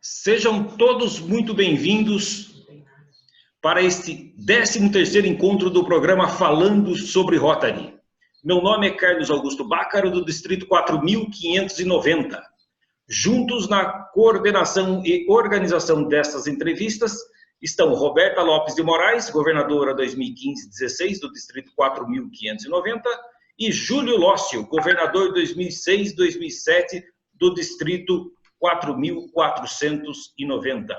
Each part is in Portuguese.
Sejam todos muito bem-vindos para este 13º encontro do programa Falando sobre Rotary. Meu nome é Carlos Augusto Bácaro, do Distrito 4590. Juntos na coordenação e organização destas entrevistas estão Roberta Lopes de Moraes, governadora 2015-16 do Distrito 4590, e Júlio Lócio, governador 2006-2007 do Distrito 4490.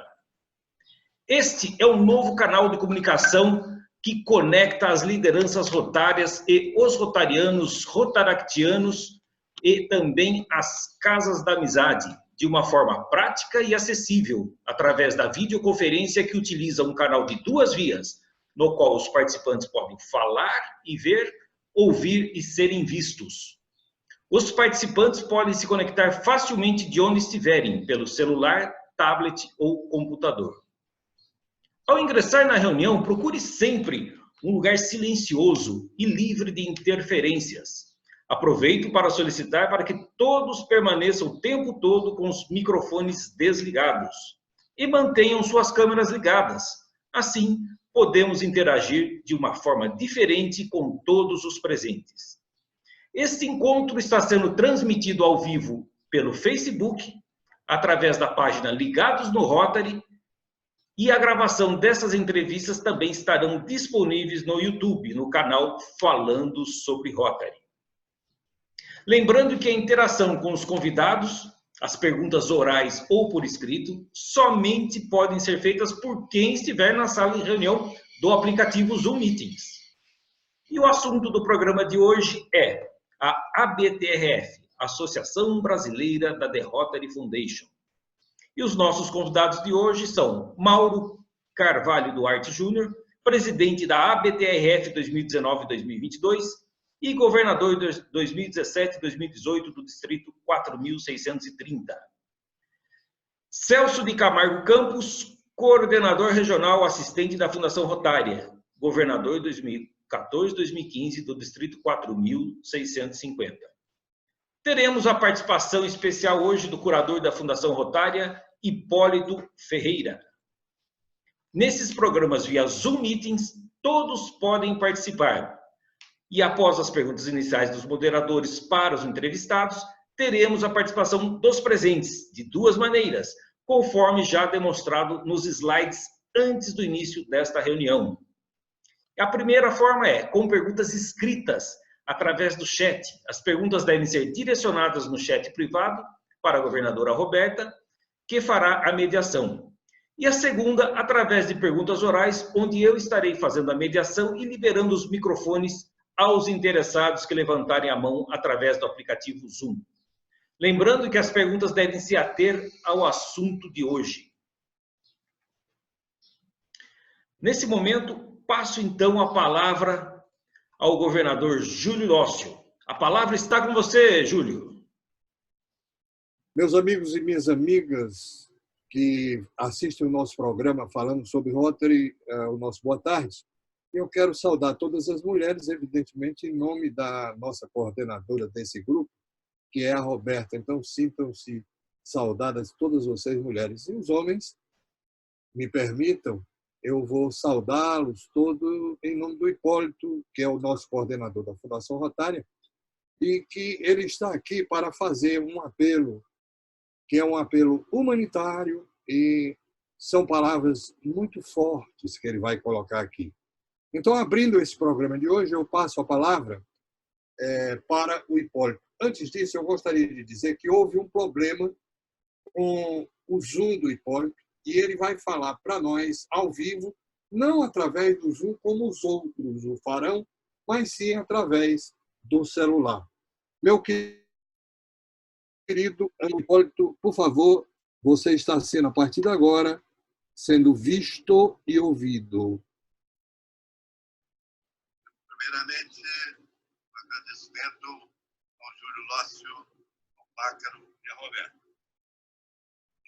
Este é um novo canal de comunicação que conecta as lideranças rotárias e os rotarianos, rotaractianos e também as casas da amizade, de uma forma prática e acessível, através da videoconferência que utiliza um canal de 2 vias, no qual os participantes podem falar e ver, ouvir e serem vistos. Os participantes podem se conectar facilmente de onde estiverem, pelo celular, tablet ou computador. Ao ingressar na reunião, procure sempre um lugar silencioso e livre de interferências. Aproveito para solicitar para que todos permaneçam o tempo todo com os microfones desligados e mantenham suas câmeras ligadas. Assim, podemos interagir de uma forma diferente com todos os presentes. Este encontro está sendo transmitido ao vivo pelo Facebook, através da página Ligados no Rotary, e a gravação dessas entrevistas também estarão disponíveis no YouTube, no canal Falando sobre Rotary. Lembrando que a interação com os convidados, as perguntas orais ou por escrito, somente podem ser feitas por quem estiver na sala de reunião do aplicativo Zoom Meetings. E o assunto do programa de hoje é a ABTRF, Associação Brasileira da The Rotary Foundation. E os nossos convidados de hoje são Mauro Carvalho Duarte Júnior, presidente da ABTRF 2019-2022 e governador 2017-2018 do Distrito 4630. Celso de Camargo Campos, coordenador regional assistente da Fundação Rotária, governador 2014-2015 do Distrito 4650. Teremos a participação especial hoje do curador da Fundação Rotária, Hipólito Ferreira. Nesses programas via Zoom Meetings, todos podem participar. E após as perguntas iniciais dos moderadores para os entrevistados, teremos a participação dos presentes, de 2 maneiras, conforme já demonstrado nos slides antes do início desta reunião. A primeira forma é com perguntas escritas, através do chat. As perguntas devem ser direcionadas no chat privado para a governadora Roberta, que fará a mediação. E a segunda, através de perguntas orais, onde eu estarei fazendo a mediação e liberando os microfones aos interessados que levantarem a mão através do aplicativo Zoom. Lembrando que as perguntas devem se ater ao assunto de hoje. Nesse momento, passo então a palavra ao governador Júlio Lócio. A palavra está com você, Júlio. Meus amigos e minhas amigas que assistem o nosso programa falando sobre Rotary, o nosso boa tarde, eu quero saudar todas as mulheres, evidentemente, em nome da nossa coordenadora desse grupo, que é a Roberta. Então, sintam-se saudadas todas vocês, mulheres. E os homens, me permitam, eu vou saudá-los todos em nome do Hipólito, que é o nosso coordenador da Fundação Rotária, e que ele está aqui para fazer um apelo, que é um apelo humanitário, e são palavras muito fortes que ele vai colocar aqui. Então, abrindo esse programa de hoje, eu passo a palavra para o Hipólito. Antes disso, eu gostaria de dizer que houve um problema com o Zoom do Hipólito, e ele vai falar para nós ao vivo, não através do Zoom como os outros o farão, mas sim através do celular. Meu querido Hipólito, por favor, você está sendo, a partir de agora, sendo visto e ouvido. Primeiramente, um agradecimento ao Júlio Lócio, ao Bácaro e à Roberta.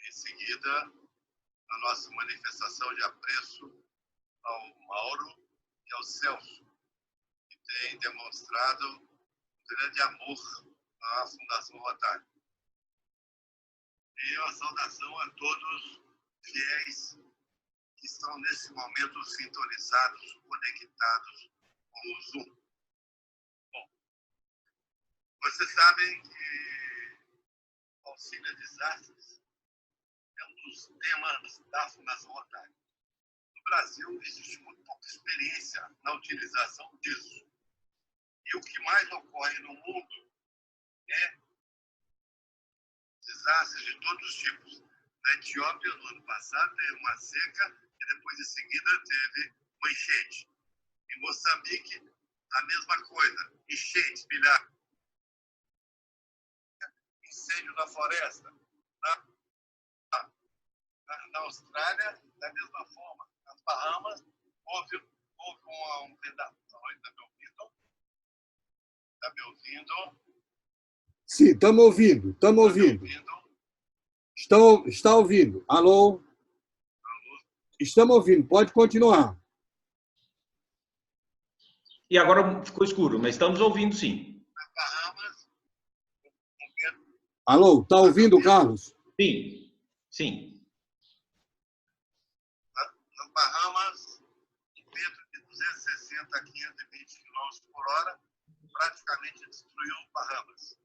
Em seguida, a nossa manifestação de apreço ao Mauro e ao Celso, que têm demonstrado um grande amor à Fundação Rotário. E uma saudação a todos fiéis que estão nesse momento sintonizados, conectados com o Zoom. Bom, vocês sabem que o auxílio a desastres é um dos temas da Fundação Rotário. No Brasil, existe muito pouca experiência na utilização disso. E o que mais ocorre no mundo é desastres de todos os tipos. Na Etiópia, no ano passado, teve uma seca e depois, em seguida, teve uma enchente. Em Moçambique, a mesma coisa. Enchente, milhares. Incêndio na floresta. Na Austrália, da mesma forma. Nas Bahamas, houve um pedaço. Está me ouvindo? Está me ouvindo? Sim, estamos ouvindo, estamos ouvindo. Está ouvindo. Alô? Estamos ouvindo, pode continuar. E agora ficou escuro, mas estamos ouvindo, sim. Nas Bahamas. Alô, está ouvindo, Carlos? Sim, sim. Nas Bahamas, um vento de 260 a 520 km por hora praticamente destruiu Bahamas.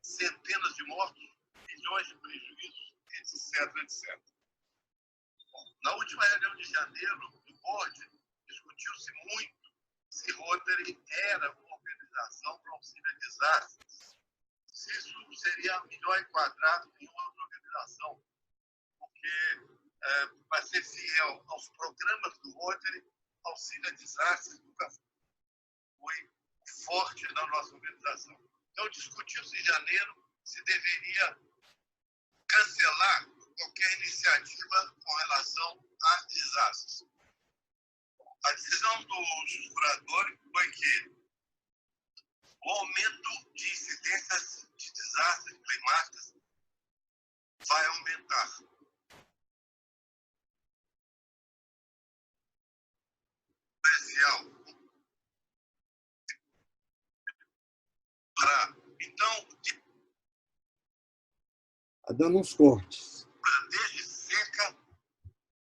Centenas de mortos, milhões de prejuízos, etc, etc. Bom, na última reunião de janeiro do board, discutiu-se muito se Rotary era uma organização para auxílio a desastres. Se isso seria melhor enquadrado em outra organização, porque para ser fiel aos programas do Rotary, auxílio a desastres nunca foi forte na nossa organização. Então, discutiu-se em janeiro se deveria cancelar qualquer iniciativa com relação a desastres. A decisão dos curadores foi que o aumento de incidências de desastres climáticos vai aumentar. Especial. Então, Está dando uns cortes. Desde seca,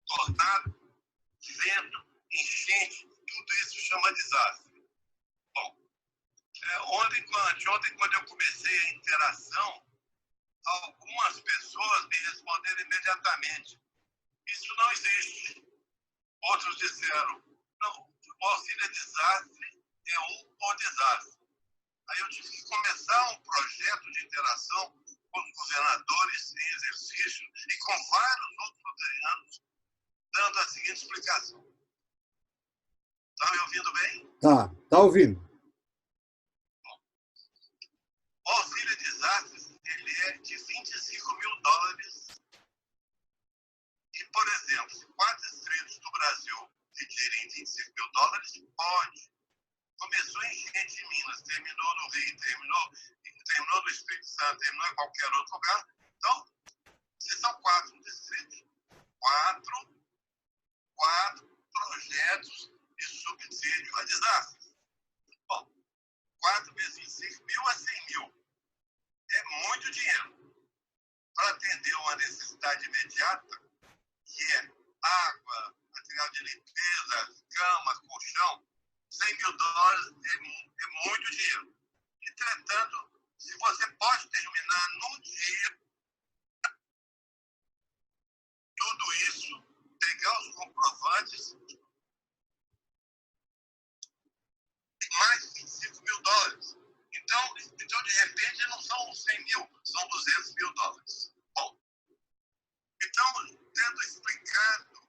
tornado, vento, enchente, tudo isso chama desastre. Bom, anteontem, quando eu comecei a interação, algumas pessoas me responderam imediatamente: isso não existe. Outros disseram: não, o auxílio a desastre é um por desastre. Aí eu tive que começar um projeto de interação com governadores em exercício e com vários outros rotarianos, dando a seguinte explicação. Está me ouvindo bem? Está ouvindo. Bom, o auxílio a desastres ele é de $25 mil. E, por exemplo, se 4 distritos do Brasil pedirem $25 mil, pode. Começou enchente em Minas, terminou no Rio, terminou no Espírito Santo, terminou em qualquer outro lugar. Então, se são 4 distritos, 4 projetos de subsídio a desastres. Bom, 4 vezes 25 mil a 100 mil. É muito dinheiro para atender uma necessidade imediata, que é água, material de limpeza, cama, colchão. $100 mil é muito dinheiro. Entretanto, se você pode terminar num dia tudo isso, pegar os comprovantes, mais $25 mil. Então, de repente, não são 100 mil, são $200 mil. Bom, então, tendo explicado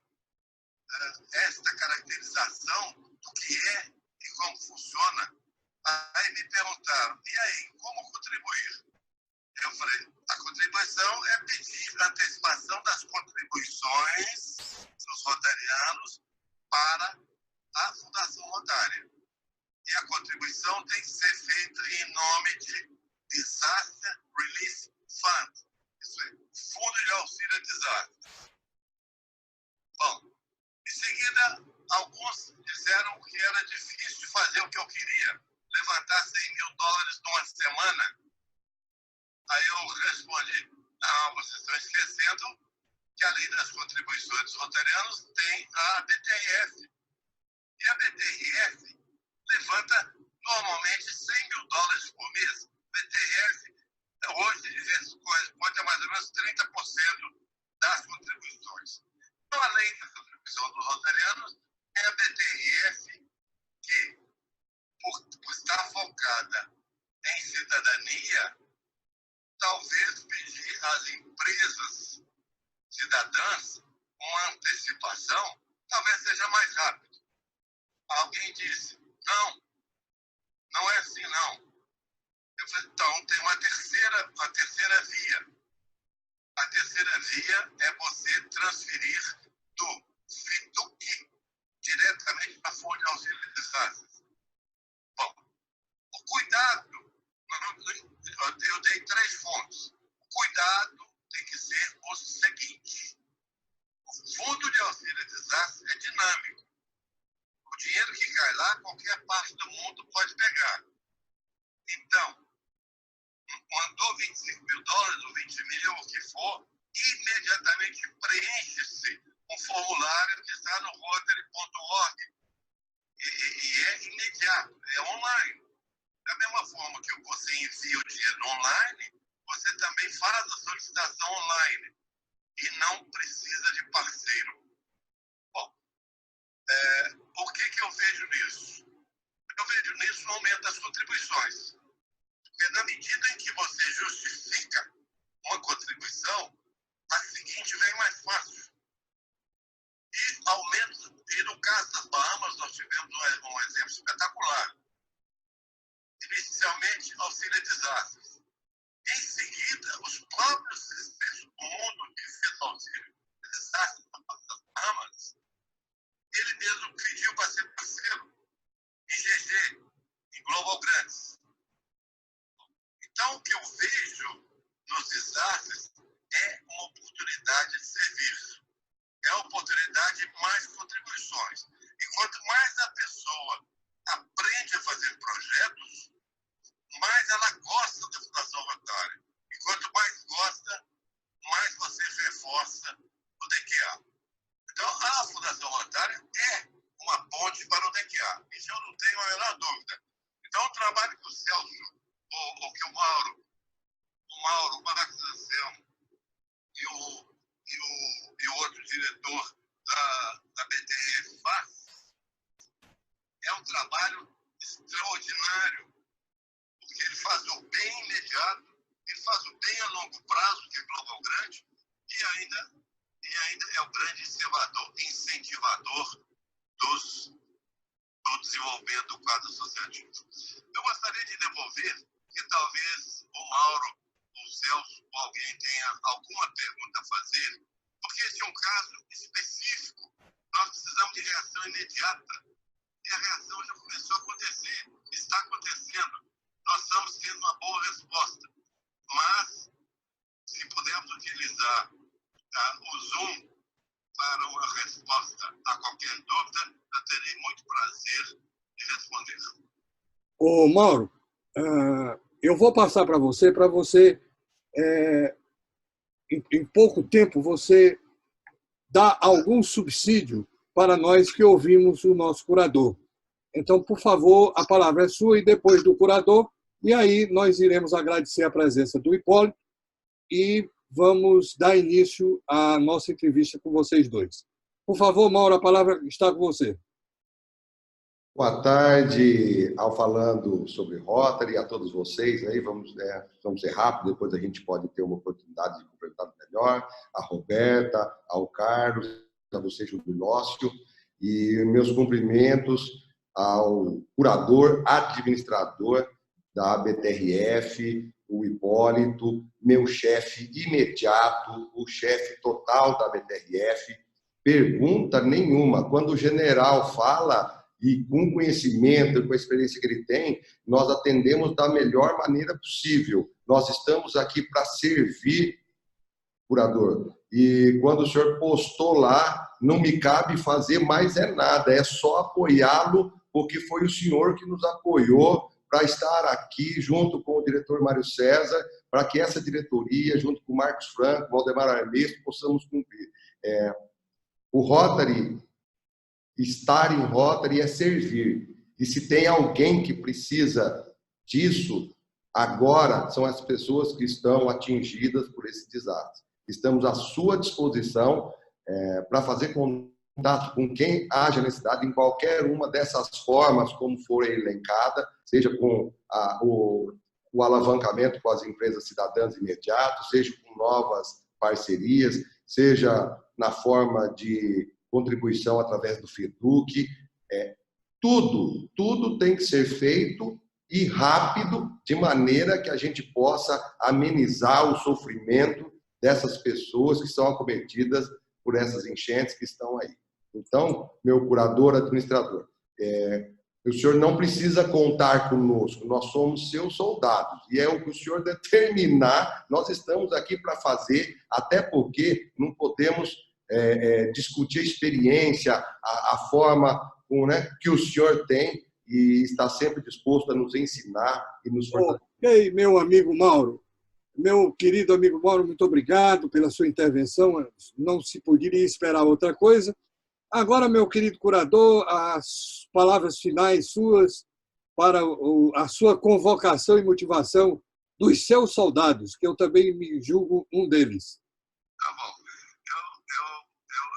esta caracterização do que é e como funciona, aí me perguntaram: e aí, como contribuir? Eu falei: a contribuição é pedir a antecipação das contribuições dos rotarianos para a Fundação Rotária. E a contribuição tem que ser feita em nome de Disaster Relief Fund, isso é, Fundo de Auxílio a Desastres. Bom, em seguida, alguns disseram que era difícil fazer o que eu queria, levantar $100 mil numa semana. Aí eu respondi, não, vocês estão esquecendo que além das contribuições dos rotarianos, tem a BTRF. E a BTRF levanta normalmente $100 mil por mês. BTRF hoje responde a mais ou menos 30% das contribuições. Então, além da contribuição dos rotarianos, é a BTRF que, por estar focada em cidadania, talvez pedir às empresas cidadãs uma antecipação, talvez seja mais rápido. Alguém disse, não é assim não. Eu falei, então tem uma terceira via. A terceira via é você transferir do FITUC diretamente para a Fundo de Auxílio de Desastres. Bom, o cuidado, eu dei 3 fontes. O cuidado tem que ser o seguinte: o Fundo de Auxílio de Desastres é dinâmico. O dinheiro que cai lá, qualquer parte do mundo pode pegar. Então, mandou $25 mil ou 20 mil, o que for, imediatamente preenche-se um formulário que está no Rotary.org. E é imediato, é online. Da mesma forma que você envia o dinheiro online, você também faz a solicitação online e não precisa de parceiro. Bom, o que eu vejo nisso? Eu vejo nisso um aumento das contribuições. Porque na medida em que você justifica uma contribuição, a seguinte vem mais fácil. E aumenta, e no caso das Bahamas nós tivemos um exemplo espetacular. Inicialmente, auxílio a desastres. Em seguida, os próprios sistemas do mundo que fez auxílio a desastres nas Bahamas, ele mesmo pediu para ser parceiro em GG, em Global Grants. Então, o que eu vejo nos desastres é uma oportunidade de servir. É a oportunidade de mais contribuições. E quanto mais a pessoa aprende a fazer projetos, mais ela gosta da Fundação Rotária. E quanto mais gosta, mais você reforça o DQA. Então, a Fundação Rotária é uma ponte para o DQA. Isso eu não tenho a menor dúvida. Então, o trabalho que o Celso, ou que o Mauro, o Marcos Anselmo e o outro diretor da BTRF faz, é um trabalho extraordinário, porque ele faz o bem imediato, ele faz o bem a longo prazo, que é Global Grande, e ainda é o grande incentivador do desenvolvimento do quadro associativo. Eu gostaria de devolver que talvez o Mauro, o Celso, ou alguém tenha alguma pergunta a fazer, porque esse é um caso específico. Nós precisamos de reação imediata. E a reação já começou a acontecer, está acontecendo. Nós estamos tendo uma boa resposta. Mas, se pudermos utilizar o Zoom para uma resposta a qualquer dúvida, eu terei muito prazer de responder. Ô, Mauro, eu vou passar para você, em pouco tempo, você dar algum subsídio para nós que ouvimos o nosso curador. Então, por favor, a palavra é sua e depois do curador, e aí nós iremos agradecer a presença do Hipólito e vamos dar início à nossa entrevista com vocês dois. Por favor, Mauro, a palavra está com você. Boa tarde, ao falando sobre Rotary, a todos vocês. Aí vamos ser rápido, depois a gente pode ter uma oportunidade de complementar melhor. A Roberta, ao Carlos, a você, Júlio Lócio, e meus cumprimentos ao curador, administrador da BTRF, o Hipólito, meu chefe imediato, o chefe total da BTRF. Pergunta nenhuma. Quando o general fala, e com conhecimento, com a experiência que ele tem, nós atendemos da melhor maneira possível. Nós estamos aqui para servir curador. E quando o senhor postou lá, não me cabe fazer mais nada, é só apoiá-lo, porque foi o senhor que nos apoiou para estar aqui junto com o diretor Mário César, para que essa diretoria, junto com o Marcos Franco, Valdemar Armesto, possamos cumprir. O Rotary, estar em Rotary é servir. E se tem alguém que precisa disso, agora são as pessoas que estão atingidas por esse desastre. Estamos à sua disposição para fazer contato com quem haja necessidade em qualquer uma dessas formas, como for elencada, seja com o alavancamento com as empresas cidadãs imediatas, seja com novas parcerias, seja na forma de contribuição através do FEDUC. Tudo tem que ser feito e rápido, de maneira que a gente possa amenizar o sofrimento dessas pessoas que são acometidas por essas enchentes que estão aí. Então, meu curador, administrador, o senhor não precisa contar conosco, nós somos seus soldados. E é o que o senhor determinar, nós estamos aqui para fazer, até porque não podemos discutir a experiência, a forma que o senhor tem e está sempre disposto a nos ensinar e nos fortalecer. Ok, meu amigo Mauro. Meu querido amigo Mauro, muito obrigado pela sua intervenção. Não se poderia esperar outra coisa. Agora, meu querido curador, as palavras finais suas para a sua convocação e motivação dos seus soldados, que eu também me julgo um deles. Tá bom.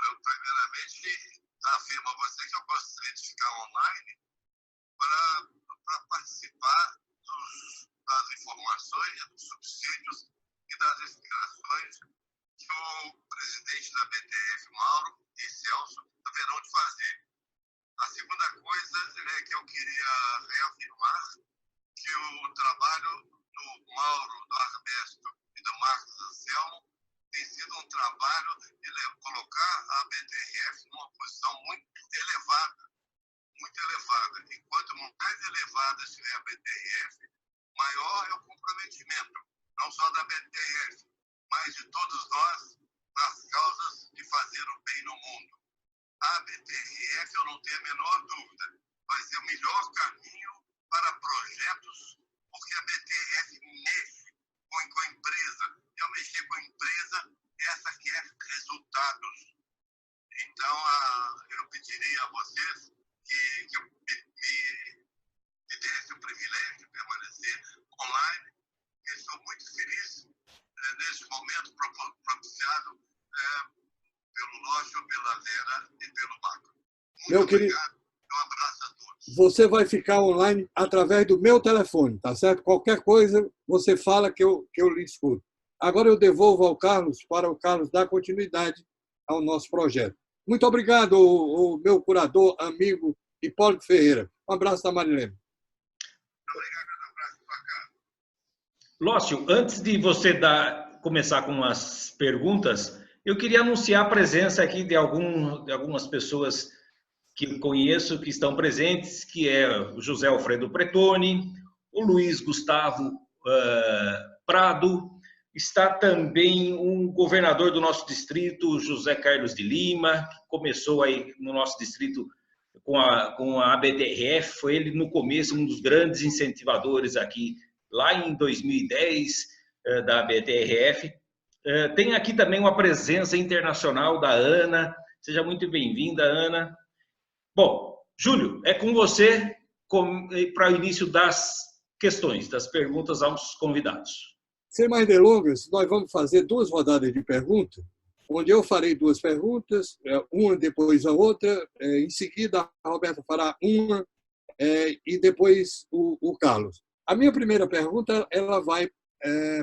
Eu primeiramente afirmo a você que eu gostaria de ficar online para participar das informações, dos subsídios e das explicações que o presidente da BTF, Mauro, e Celso haverão de fazer. A segunda coisa é que eu queria reafirmar que o trabalho do Mauro, do Armesto e do Marcos Anselmo tem sido um trabalho de colocar a BTRF numa posição muito elevada. E quanto mais elevada estiver a BTRF, maior é o comprometimento, não só da BTRF, mas de todos nós, nas causas de fazer o bem no mundo. A BTRF, eu não tenho a menor dúvida, vai ser o melhor caminho para projetos, porque a BTRF mexe com a empresa. E ao mexer com a empresa, essa quer resultados. Então, eu pediria a vocês que me desse o privilégio de permanecer online. Eu estou muito feliz neste momento propiciado pelo Lógio, pela Vera e pelo Marco. Meu querido, obrigado. Um abraço a todos. Você vai ficar online através do meu telefone, tá certo? Qualquer coisa, você fala que eu lhe escuto. Agora eu devolvo ao Carlos, para o Carlos dar continuidade ao nosso projeto. Muito obrigado, o meu curador, amigo Hipólito Ferreira. Um abraço da Marilene. Obrigado, um abraço para cá. Lócio, antes de você começar com as perguntas, eu queria anunciar a presença aqui de algumas pessoas que eu conheço, que estão presentes, que é o José Alfredo Pretoni, o Luiz Gustavo Prado, está também um governador do nosso distrito, José Carlos de Lima, que começou aí no nosso distrito com a ABTRF, foi ele no começo um dos grandes incentivadores aqui, lá em 2010, da ABTRF. Tem aqui também uma presença internacional da Ana, seja muito bem-vinda, Ana. Bom, Júlio, é com você para o início das questões, das perguntas aos convidados. Sem mais delongas, nós vamos fazer 2 rodadas de perguntas, onde eu farei 2 perguntas, uma depois a outra, em seguida a Roberta fará uma, e depois o Carlos. A minha primeira pergunta ela vai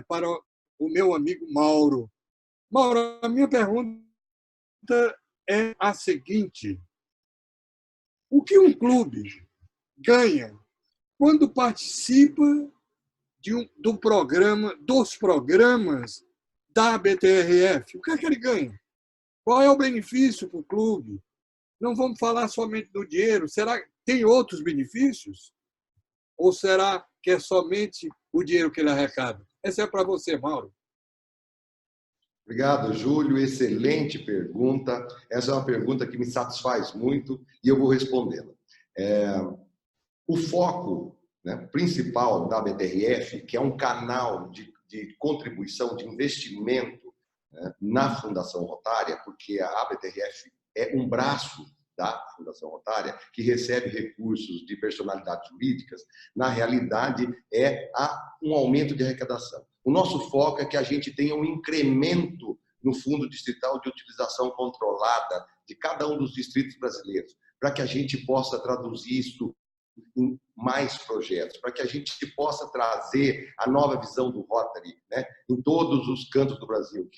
para o meu amigo Mauro. Mauro, a minha pergunta é a seguinte: o que um clube ganha quando participa dos programas da BTRF? O que é que ele ganha? Qual é o benefício para o clube? Não vamos falar somente do dinheiro. Será que tem outros benefícios? Ou será que é somente o dinheiro que ele arrecada? Essa é para você, Mauro. Obrigado, Júlio. Excelente pergunta. Essa é uma pergunta que me satisfaz muito e eu vou respondê-la. O foco, né, principal da BTRF, que é um canal de contribuição, de investimento, né, na Fundação Rotária, porque a BTRF é um braço da Fundação Rotária, que recebe recursos de personalidades jurídicas, na realidade é um aumento de arrecadação. O nosso foco é que a gente tenha um incremento no Fundo Distrital de Utilização Controlada de cada um dos distritos brasileiros, para que a gente possa traduzir isso em mais projetos, para que a gente possa trazer a nova visão do Rotary, né, em todos os cantos do Brasil,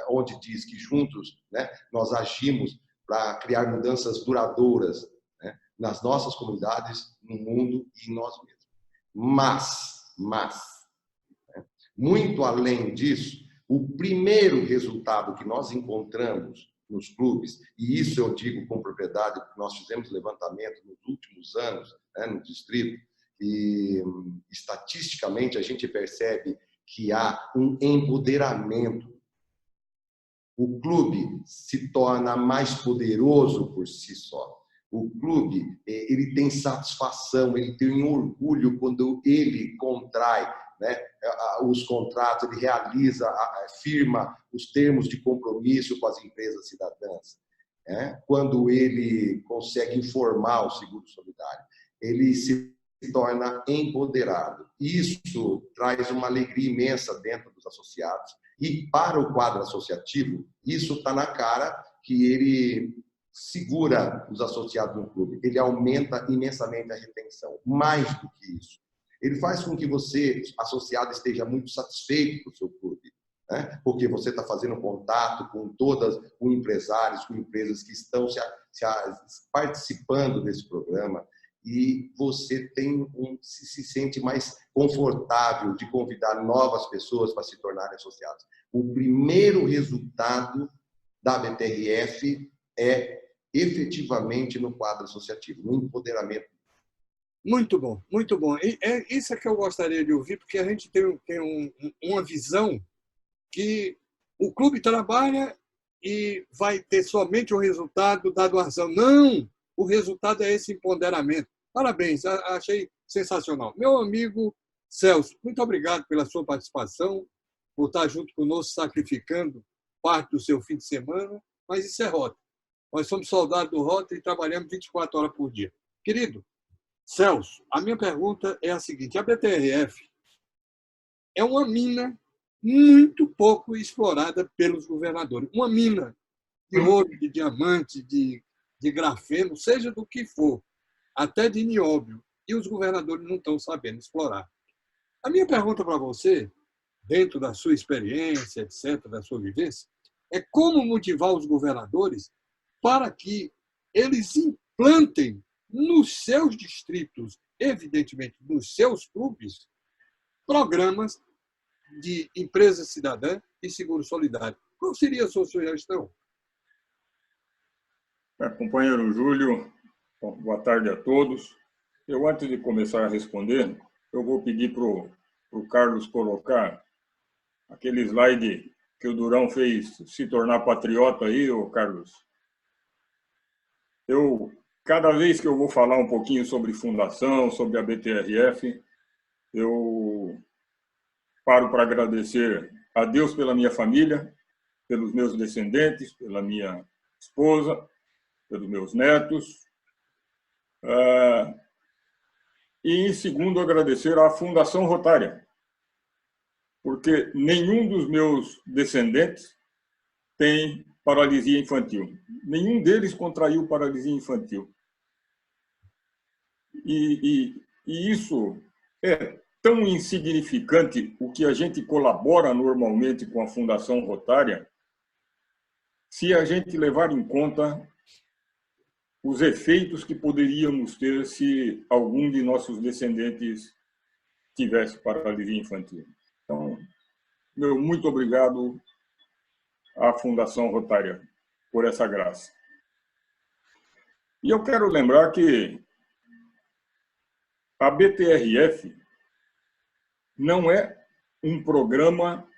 onde diz que juntos, né, nós agimos para criar mudanças duradouras, né, nas nossas comunidades, no mundo e em nós mesmos. Mas, né, muito além disso, o primeiro resultado que nós encontramos nos clubes, e isso eu digo com propriedade, porque nós fizemos levantamento nos últimos anos, né, no distrito, e estatisticamente a gente percebe que há um empoderamento. O clube se torna mais poderoso por si só. O clube, ele tem satisfação, ele tem orgulho quando ele contrai, né, os contratos, ele realiza, firma os termos de compromisso com as empresas cidadãs. Né? Quando ele consegue informar o seguro solidário, ele se torna empoderado. Isso traz uma alegria imensa dentro dos associados. E para o quadro associativo, isso está na cara que ele segura os associados no clube. Ele aumenta imensamente a retenção. Mais do que isso, ele faz com que você, associado, esteja muito satisfeito com o seu clube, né? Porque você está fazendo contato com empresários, com empresas que estão participando desse programa, e você se sente mais confortável de convidar novas pessoas para se tornarem associados. O primeiro resultado da BTRF é efetivamente no quadro associativo, no empoderamento. Muito bom, muito bom. E é isso que eu gostaria de ouvir, porque a gente tem uma visão que o clube trabalha e vai ter somente o resultado da doação. Não! O resultado é esse empoderamento. Parabéns, achei sensacional. Meu amigo Celso, muito obrigado pela sua participação, por estar junto conosco, sacrificando parte do seu fim de semana, mas isso é Rotary. Nós somos soldados do Rotary e trabalhamos 24 horas por dia. Querido Celso, a minha pergunta é a seguinte: a BTRF é uma mina muito pouco explorada pelos governadores. Uma mina de ouro, de diamante, de grafeno, seja do que for, até de nióbio, e os governadores não estão sabendo explorar. A minha pergunta para você, dentro da sua experiência, etc., da sua vivência, é como motivar os governadores para que eles implantem nos seus distritos, evidentemente nos seus clubes, programas de empresa cidadã e seguro solidário. Qual seria a sua sugestão? Companheiro Júlio, boa tarde a todos. Eu, antes de começar a responder, eu vou pedir para o Carlos colocar aquele slide que o Durão fez se tornar patriota aí, ô Carlos. Cada vez que eu vou falar um pouquinho sobre fundação, sobre a BTRF, eu paro para agradecer a Deus pela minha família, pelos meus descendentes, pela minha esposa, pelos meus netos. E, em segundo, agradecer à Fundação Rotária, porque nenhum dos meus descendentes tem paralisia infantil. Nenhum deles contraiu paralisia infantil. E isso é tão insignificante, o que a gente colabora normalmente com a Fundação Rotária, se a gente levar em conta os efeitos que poderíamos ter se algum de nossos descendentes tivesse paralisia infantil. Então, meu muito obrigado à Fundação Rotária por essa graça. E eu quero lembrar que a BTRF não é um programa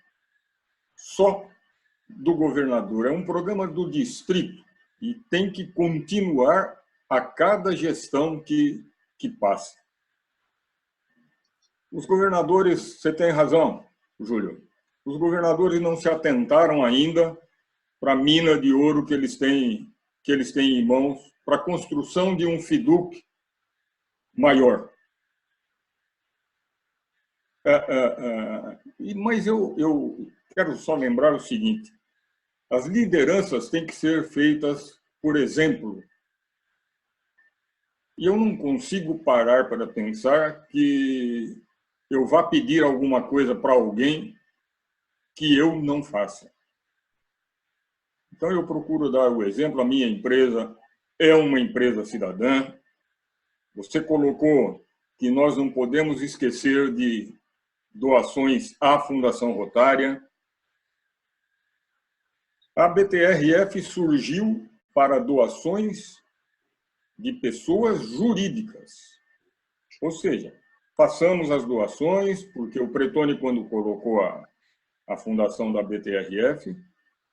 só do governador, é um programa do distrito e tem que continuar a cada gestão que passa. Os governadores, você tem razão, Júlio, os governadores não se atentaram ainda para a mina de ouro que eles têm em mãos para a construção de um FIDUC maior. Mas eu quero só lembrar o seguinte, as lideranças têm que ser feitas por exemplo. E eu não consigo parar para pensar que eu vá pedir alguma coisa para alguém que eu não faça. Então, eu procuro dar o exemplo. A minha empresa é uma empresa cidadã. Você colocou que nós não podemos esquecer de doações à Fundação Rotária. A BTRF surgiu para doações de pessoas jurídicas. Ou seja, façamos as doações, porque o Pretoni, quando colocou a fundação da BTRF,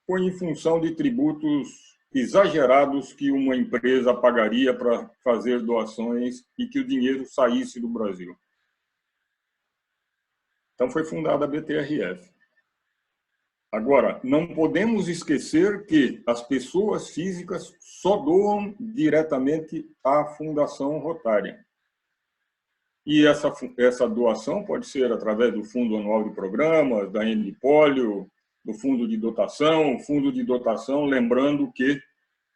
foi em função de tributos exagerados que uma empresa pagaria para fazer doações e que o dinheiro saísse do Brasil. Então, foi fundada a BTRF. Agora, não podemos esquecer que as pessoas físicas só doam diretamente à Fundação Rotária. E essa doação pode ser através do Fundo Anual de Programas, da Endipólio, do Fundo de Dotação, lembrando que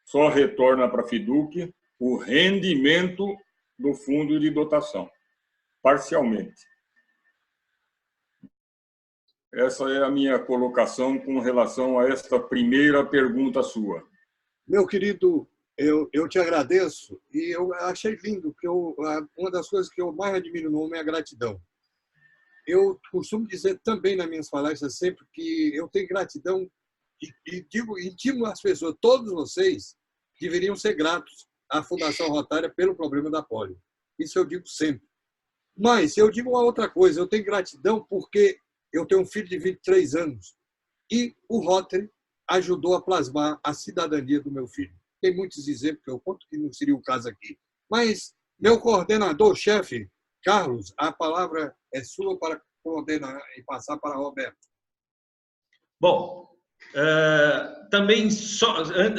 só retorna para a FIDUC o rendimento do Fundo de Dotação, parcialmente. Essa é a minha colocação com relação a esta primeira pergunta sua. Meu querido, eu te agradeço e eu achei lindo, porque uma das coisas que eu mais admiro no homem é a gratidão. Eu costumo dizer também nas minhas palestras sempre que eu tenho gratidão e digo às pessoas, todos vocês deveriam ser gratos à Fundação Rotária pelo problema da polio. Isso eu digo sempre. Mas eu digo uma outra coisa, eu tenho gratidão porque eu tenho um filho de 23 anos e o Rotary ajudou a plasmar a cidadania do meu filho. Tem muitos exemplos, eu conto que não seria o caso aqui. Mas meu coordenador-chefe, Carlos, a palavra é sua para coordenar e passar para Roberto. Bom, também,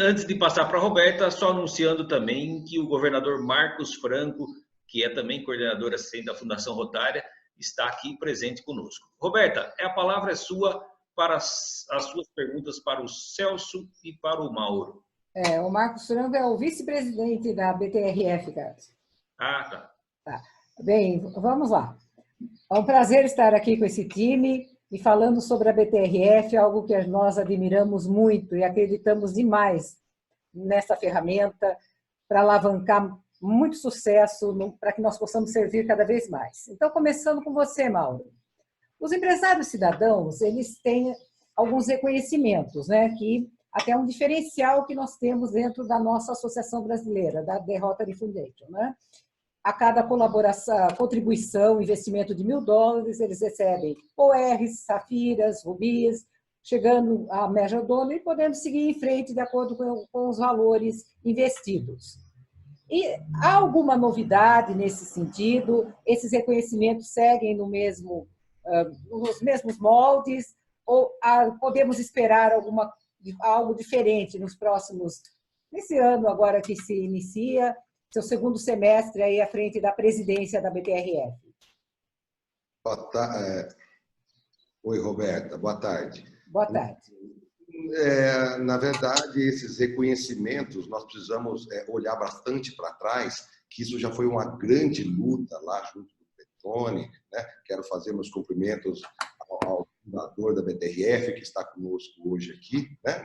antes de passar para a Roberta, só anunciando também que o governador Marcos Franco, que é também coordenador assistente da Fundação Rotária, está aqui presente conosco. Roberta, a palavra é sua para as suas perguntas para o Celso e para o Mauro. O Marcos Franco é o vice-presidente da BTRF, Carlos. Ah, tá. Bem, vamos lá. É um prazer estar aqui com esse time e falando sobre a BTRF, algo que nós admiramos muito e acreditamos demais nessa ferramenta para alavancar muito sucesso para que nós possamos servir cada vez mais. Então, começando com você, Mauro. Os empresários cidadãos, eles têm alguns reconhecimentos, né, que até é um diferencial que nós temos dentro da nossa associação brasileira, da The Rotary Foundation, né? A cada colaboração, contribuição, investimento de $1.000, eles recebem ORs, safiras, rubis, chegando à Major Donor e podendo seguir em frente de acordo com os valores investidos. E há alguma novidade nesse sentido? Esses reconhecimentos seguem nos mesmos moldes? Ou podemos esperar algo diferente nesse ano agora que se inicia, seu segundo semestre aí à frente da presidência da BTRF? Oi, Roberta. Boa tarde. Boa tarde. Na verdade, esses reconhecimentos, nós precisamos olhar bastante para trás, que isso já foi uma grande luta lá junto do Pretoni, né? Quero fazer meus cumprimentos ao fundador da BTRF, que está conosco hoje aqui, né?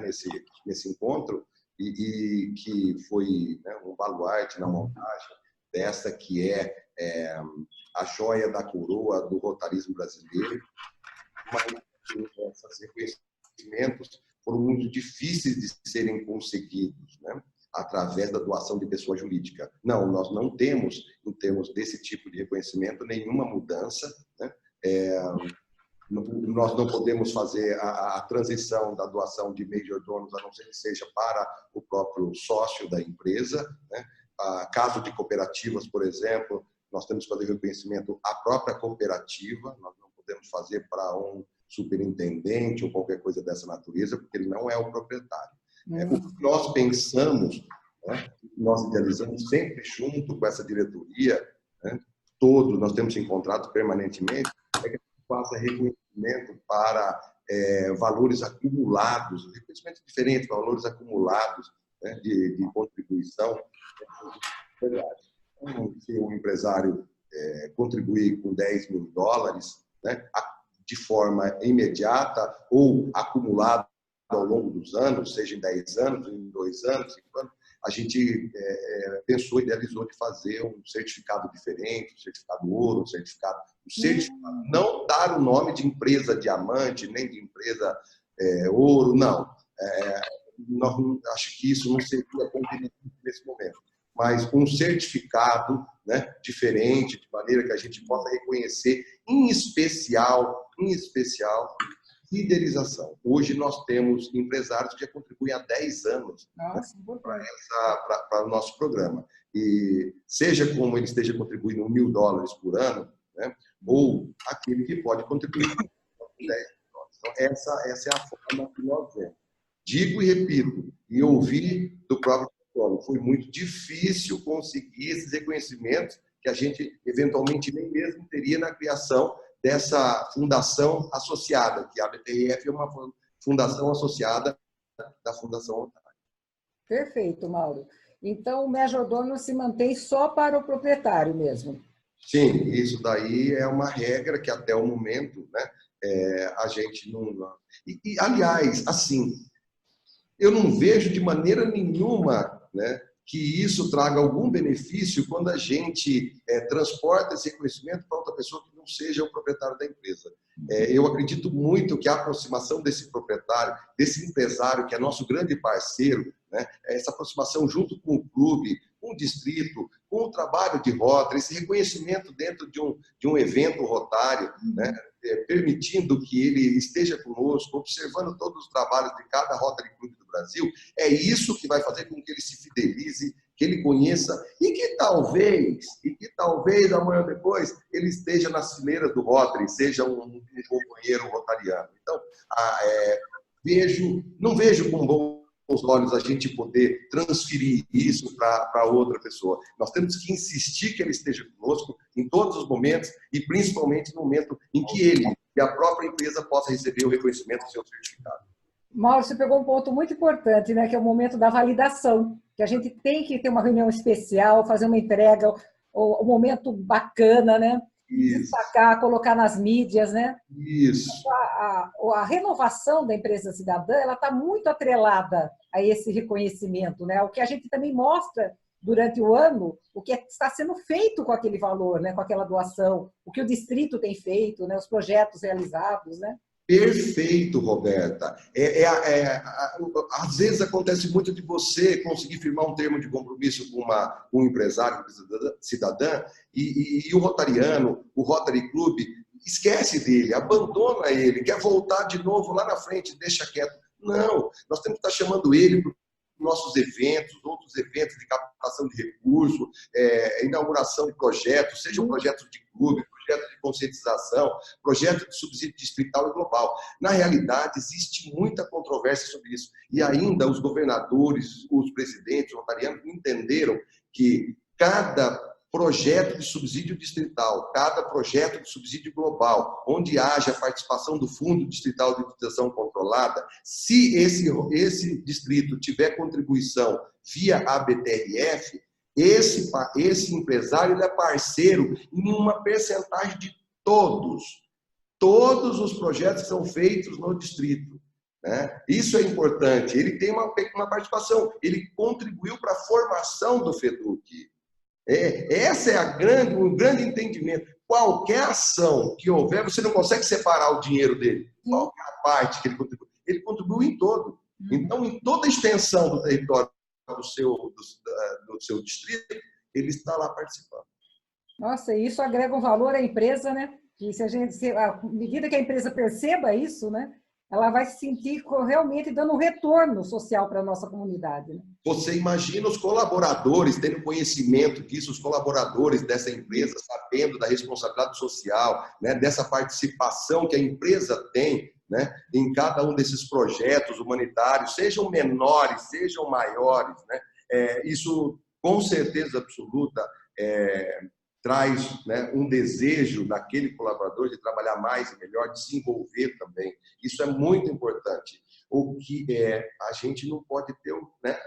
nesse encontro, e que foi, né, um baluarte na montagem dessa que é a joia da coroa do rotarismo brasileiro. Mas esses reconhecimentos foram muito difíceis de serem conseguidos, né, através da doação de pessoa jurídica. Não, nós não temos, em termos desse tipo de reconhecimento, nenhuma mudança, né? nós não podemos fazer a transição da doação de major donos, a não ser que seja para o próprio sócio da empresa, né? Caso de cooperativas, por exemplo, nós temos que fazer reconhecimento à própria cooperativa, nós não podemos fazer para um superintendente ou qualquer coisa dessa natureza, porque ele não é o proprietário. O que nós pensamos, né, nós idealizamos sempre junto com essa diretoria, né, todos nós temos encontrado permanentemente, é que a gente faça reconhecimento para valores acumulados, reconhecimento diferente, valores acumulados, né, de contribuição. Se um empresário contribuir com $10 mil, né, de forma imediata ou acumulado ao longo dos anos, seja em 10 anos, em 2 anos, 5 anos, a gente pensou, idealizou de fazer um certificado diferente, um certificado ouro, um certificado não dar o nome de empresa diamante, nem de empresa ouro, não. Acho que isso não seria conveniente nesse momento. Mas um certificado, né, diferente, de maneira que a gente possa reconhecer, em especial, fidelização. Hoje nós temos empresários que já contribuem há 10 anos para o nosso programa. E seja como ele esteja contribuindo $1 mil por ano, né, ou aquele que pode contribuir com $10 mil. Então, essa é a forma que nós vemos. Digo e repito, e ouvi do próprio Paulo, foi muito difícil conseguir esses reconhecimentos que a gente, eventualmente, nem mesmo teria na criação dessa fundação associada, que a BTRF é uma fundação associada da Fundação Rotária. Perfeito, Mauro. Então, o major dono se mantém só para o proprietário mesmo? Sim, isso daí é uma regra que até o momento, né, a gente não... aliás, assim, eu não vejo de maneira nenhuma, né, que isso traga algum benefício quando a gente transporta esse reconhecimento para outra pessoa que não seja o proprietário da empresa. Eu acredito muito que a aproximação desse proprietário, desse empresário, que é nosso grande parceiro, né, essa aproximação junto com o clube, com o distrito, com o trabalho de Rotary, esse reconhecimento dentro de um evento rotário, né, permitindo que ele esteja conosco, observando todos os trabalhos de cada Rotary Club do Brasil, é isso que vai fazer com que ele se fidelize, que ele conheça e que talvez amanhã ou depois ele esteja nas fileiras do Rotary, seja um companheiro rotariano. Então, não vejo com bons olhos a gente poder transferir isso para outra pessoa. Nós temos que insistir que ele esteja conosco em todos os momentos e principalmente no momento em que ele e a própria empresa possa receber o reconhecimento do seu certificado. Mauro, você pegou um ponto muito importante, né, que é o momento da validação, que a gente tem que ter uma reunião especial, fazer uma entrega, um momento bacana, né? Destacar, colocar nas mídias, né? Isso. A renovação da empresa cidadã, ela está muito atrelada a esse reconhecimento, né? O que a gente também mostra durante o ano, o que está sendo feito com aquele valor, né? Com aquela doação, o que o distrito tem feito, né? Os projetos realizados, né? Perfeito, Roberta. Às vezes acontece muito de você conseguir firmar um termo de compromisso com um empresário cidadã e o rotariano, o Rotary Club, esquece dele, abandona ele, quer voltar de novo lá na frente, deixa quieto. Não, nós temos que estar chamando ele para nossos eventos, outros eventos de captação de recursos, inauguração de projetos, sejam projetos de clube, projetos de conscientização, projetos de subsídio distrital e global. Na realidade, existe muita controvérsia sobre isso. E ainda os governadores, os presidentes rotarianos entenderam que cada projeto de subsídio distrital, cada projeto de subsídio global, onde haja participação do Fundo Distrital de Utilização Controlada, se esse distrito tiver contribuição via a BTRF, esse empresário ele é parceiro em uma percentagem de todos os projetos que são feitos no distrito, né? Isso é importante. Ele tem uma participação, ele contribuiu para a formação do FEDUC. Essa é o grande entendimento. Qualquer ação que houver, você não consegue separar o dinheiro dele. Qualquer parte que ele contribui em todo. Então, em toda a extensão do território do seu distrito, ele está lá participando. Nossa, e isso agrega um valor à empresa, né? E se à medida que a empresa perceba isso, né, ela vai se sentir realmente dando um retorno social para a nossa comunidade. Né? Você imagina os colaboradores tendo conhecimento disso, os colaboradores dessa empresa sabendo da responsabilidade social, né, dessa participação que a empresa tem, né, em cada um desses projetos humanitários, sejam menores, sejam maiores. Né, isso, com certeza absoluta, traz, né, um desejo daquele colaborador de trabalhar mais e melhor, de se envolver também. Isso é muito importante. O que a gente não pode ter, né,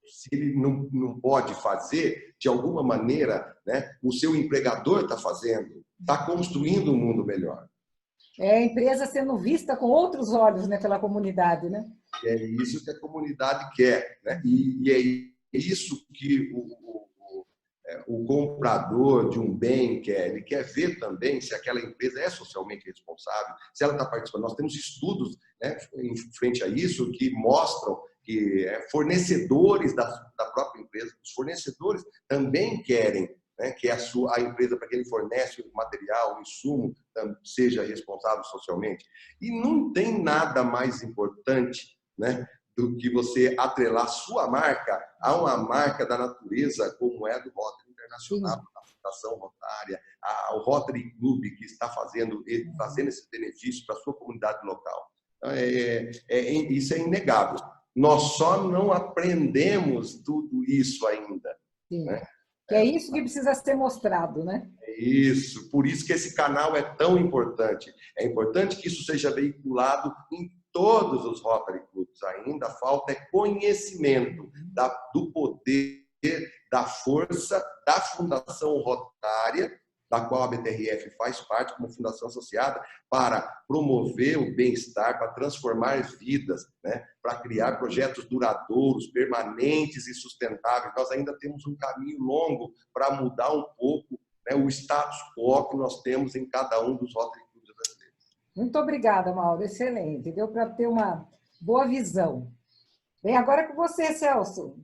se ele não pode fazer, de alguma maneira, né, o seu empregador está fazendo, está construindo um mundo melhor. É a empresa sendo vista com outros olhos, né, pela comunidade. Né? É isso que a comunidade quer. Né? E é isso que o comprador de um bem quer. Ele quer ver também se aquela empresa é socialmente responsável, se ela está participando. Nós temos estudos, né, em frente a isso que mostram que fornecedores da própria empresa, os fornecedores também querem, né, que a empresa para quem ele fornece o material, o insumo, seja responsável socialmente. E não tem nada mais importante, né, do que você atrelar sua marca a uma marca da natureza como é do Rotary Internacional, da Fundação Rotária, ao Rotary Club, que está fazendo esses benefícios para a sua comunidade local. Isso é inegável. Nós só não aprendemos tudo isso ainda. Sim. Né? Que é isso que precisa ser mostrado, né? É isso. Por isso que esse canal é tão importante. É importante que isso seja veiculado em todos os Rotary Clubs. Ainda falta conhecimento do poder, da força da Fundação Rotária, da qual a BTRF faz parte como fundação associada, para promover o bem-estar, para transformar vidas, né? Para criar projetos duradouros, permanentes e sustentáveis. Nós ainda temos um caminho longo para mudar um pouco, né, o status quo que nós temos em cada um dos Rotary Clubs brasileiros. Muito obrigada, Mauro. Excelente. Deu para ter uma boa visão. Bem, agora é com você, Celso.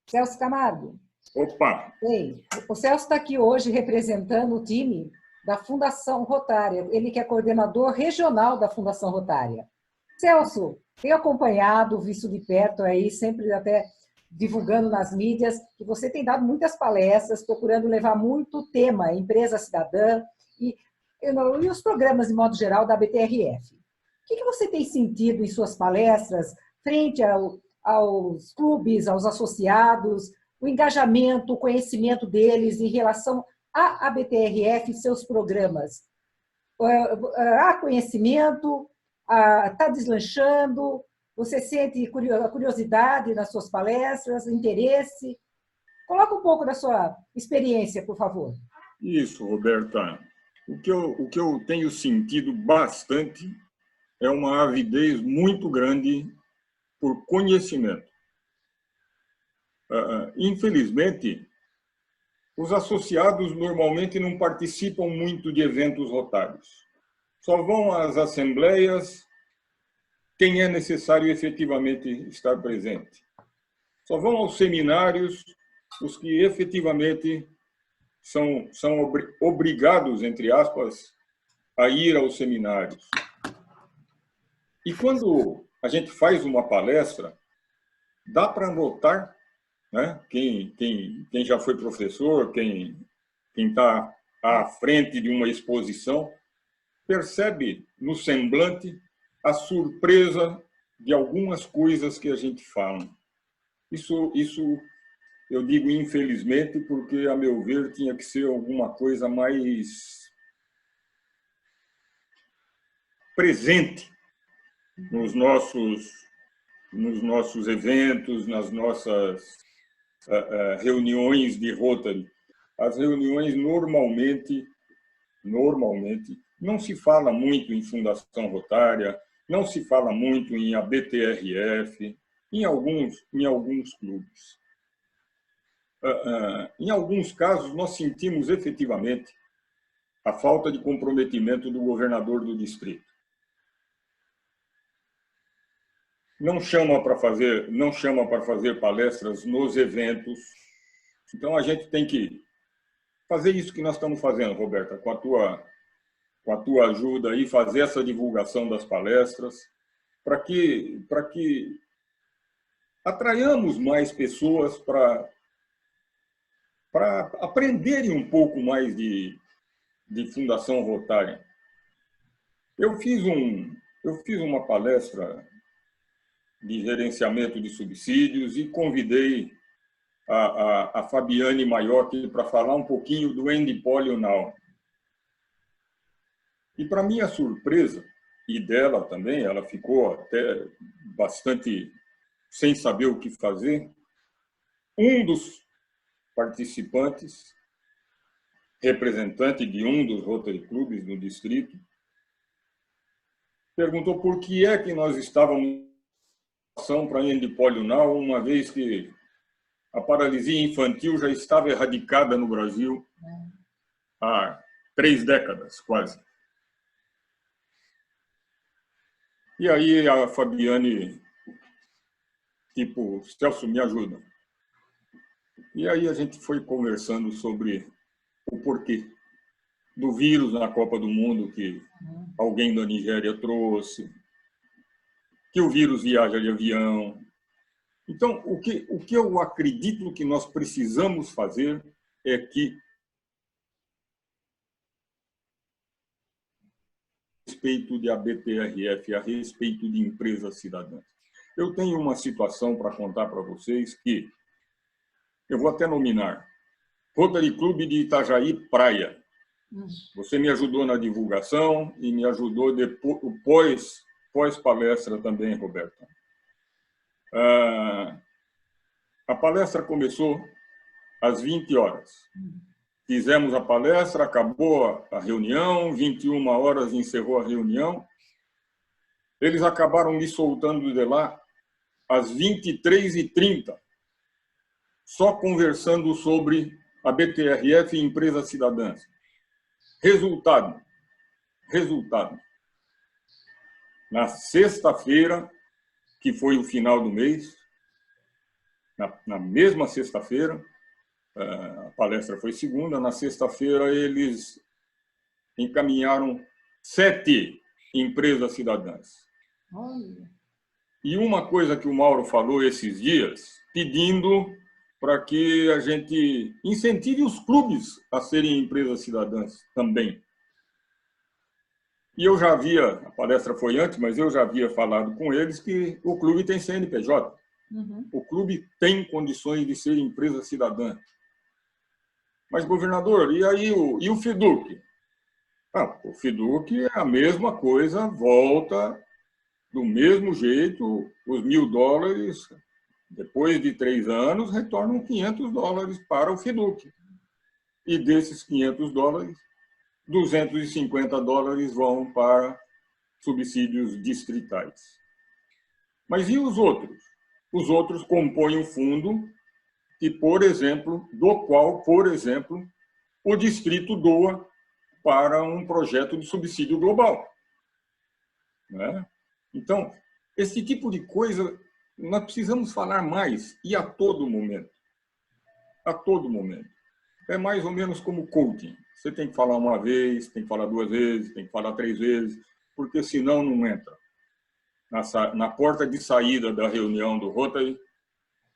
Celso Camargo. Opa! Bem, o Celso está aqui hoje representando o time da Fundação Rotária. Ele que é coordenador regional da Fundação Rotária. Celso, tenho acompanhado, visto de perto aí, sempre até divulgando nas mídias, que você tem dado muitas palestras, procurando levar muito tema, empresa cidadã e os programas, de modo geral, da BTRF. O que você tem sentido em suas palestras, frente aos clubes, aos associados, o engajamento, o conhecimento deles em relação à BTRF e seus programas? Há conhecimento? Está deslanchando? Você sente curiosidade nas suas palestras, interesse? Coloca um pouco da sua experiência, por favor. Isso, Roberta. O que eu tenho sentido bastante é uma avidez muito grande por conhecimento. Infelizmente, os associados normalmente não participam muito de eventos rotários. Só vão às assembleias quem é necessário efetivamente estar presente. Só vão aos seminários os que efetivamente são obrigados, entre aspas, a ir aos seminários. E quando a gente faz uma palestra, dá para notar, né, quem já foi professor, quem está à frente de uma exposição, percebe no semblante a surpresa de algumas coisas que a gente fala. Isso eu digo infelizmente, porque, a meu ver, tinha que ser alguma coisa mais presente nos nossos eventos, nas nossas reuniões de Rotary. As reuniões normalmente não se fala muito em Fundação Rotária, não se fala muito em ABTRF, em alguns clubes. Em alguns casos, nós sentimos efetivamente a falta de comprometimento do governador do distrito. Não chama para fazer palestras nos eventos. Então, a gente tem que fazer isso que nós estamos fazendo, Roberta, com a com a tua ajuda aí, fazer essa divulgação das palestras, para que atraiamos mais pessoas para aprenderem um pouco mais de Fundação Rotária. Eu fiz uma palestra de gerenciamento de subsídios e convidei a Fabiane Maiocchi para falar um pouquinho do Endpoly Now. E, para minha surpresa, e dela também, ela ficou até bastante sem saber o que fazer, um dos participantes, representante de um dos Rotary Clubes no distrito, perguntou por que é que nós estávamos para Endpoly Now, uma vez que a paralisia infantil já estava erradicada no Brasil há 3 décadas, quase. E aí a Fabiane, tipo, Celso, me ajuda. E aí a gente foi conversando sobre o porquê do vírus na Copa do Mundo que alguém da Nigéria trouxe, que o vírus viaja de avião. Então, o que eu acredito que nós precisamos fazer é que, a respeito de ABTRF, a respeito de empresas cidadãs. Eu tenho uma situação para contar para vocês que eu vou até nominar. Rotary Clube de Itajaí Praia. Você me ajudou na divulgação e me ajudou depois, pós-palestra também, Roberta. A palestra começou às 20 horas. Fizemos a palestra, acabou a reunião, 21 horas encerrou a reunião. Eles acabaram me soltando de lá às 23h30, só conversando sobre a BTRF e empresas cidadãs. Resultado. Na sexta-feira, que foi o final do mês, na mesma sexta-feira, a palestra foi segunda, na sexta-feira eles encaminharam 7 empresas cidadãs. E uma coisa que o Mauro falou esses dias, pedindo para que a gente incentive os clubes a serem empresas cidadãs também. E eu já havia, a palestra foi antes, mas eu já havia falado com eles que o clube tem CNPJ. O clube tem condições de ser empresa cidadã. Mas, governador, e aí o FIDUC? O FIDUC é a mesma coisa, volta do mesmo jeito, os $1.000, depois de 3 anos, retornam $500 para o FIDUC. E desses $500, $250 vão para subsídios distritais. Mas e os outros? Os outros compõem o fundo do qual, por exemplo, o distrito doa para um projeto de subsídio global. Né? Então, esse tipo de coisa nós precisamos falar mais e a todo momento. A todo momento. É mais ou menos como coaching. Você tem que falar uma vez, tem que falar 2 vezes, tem que falar 3 vezes, porque senão não entra. Na porta de saída da reunião do Rotary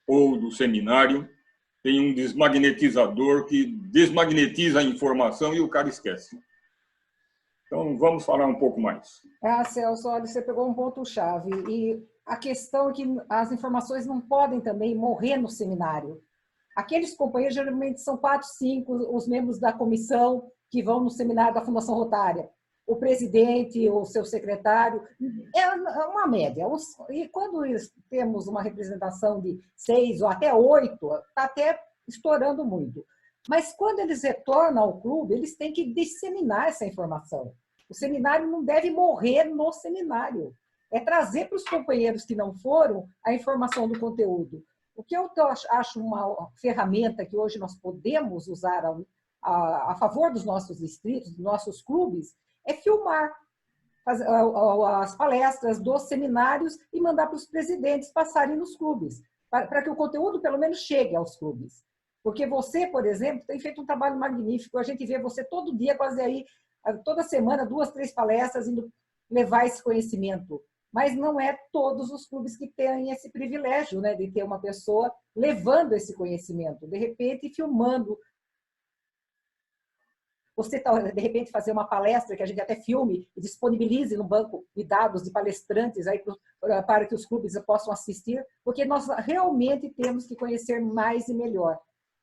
ou do seminário, tem um desmagnetizador que desmagnetiza a informação e o cara esquece. Então, vamos falar um pouco mais. Celso, olha, você pegou um ponto-chave. E a questão é que as informações não podem também morrer no seminário. Aqueles companheiros, geralmente, são 4, 5 os membros da comissão que vão no seminário da Fundação Rotária. O presidente, o seu secretário, é uma média. E quando temos uma representação de 6 ou até 8, está até estourando muito. Mas quando eles retornam ao clube, eles têm que disseminar essa informação. O seminário não deve morrer no seminário. É trazer para os companheiros que não foram a informação do conteúdo. O que eu acho uma ferramenta que hoje nós podemos usar a favor dos nossos distritos, dos nossos clubes, é filmar as palestras dos seminários e mandar para os presidentes passarem nos clubes, para que o conteúdo pelo menos chegue aos clubes. Porque você, por exemplo, tem feito um trabalho magnífico, a gente vê você todo dia quase aí toda semana 2, 3 palestras, indo levar esse conhecimento. Mas não é todos os clubes que têm esse privilégio, né, de ter uma pessoa levando esse conhecimento, de repente filmando. Você, de repente, fazer uma palestra que a gente até filme e disponibilize no banco de dados de palestrantes aí para que os clubes possam assistir, porque nós realmente temos que conhecer mais e melhor.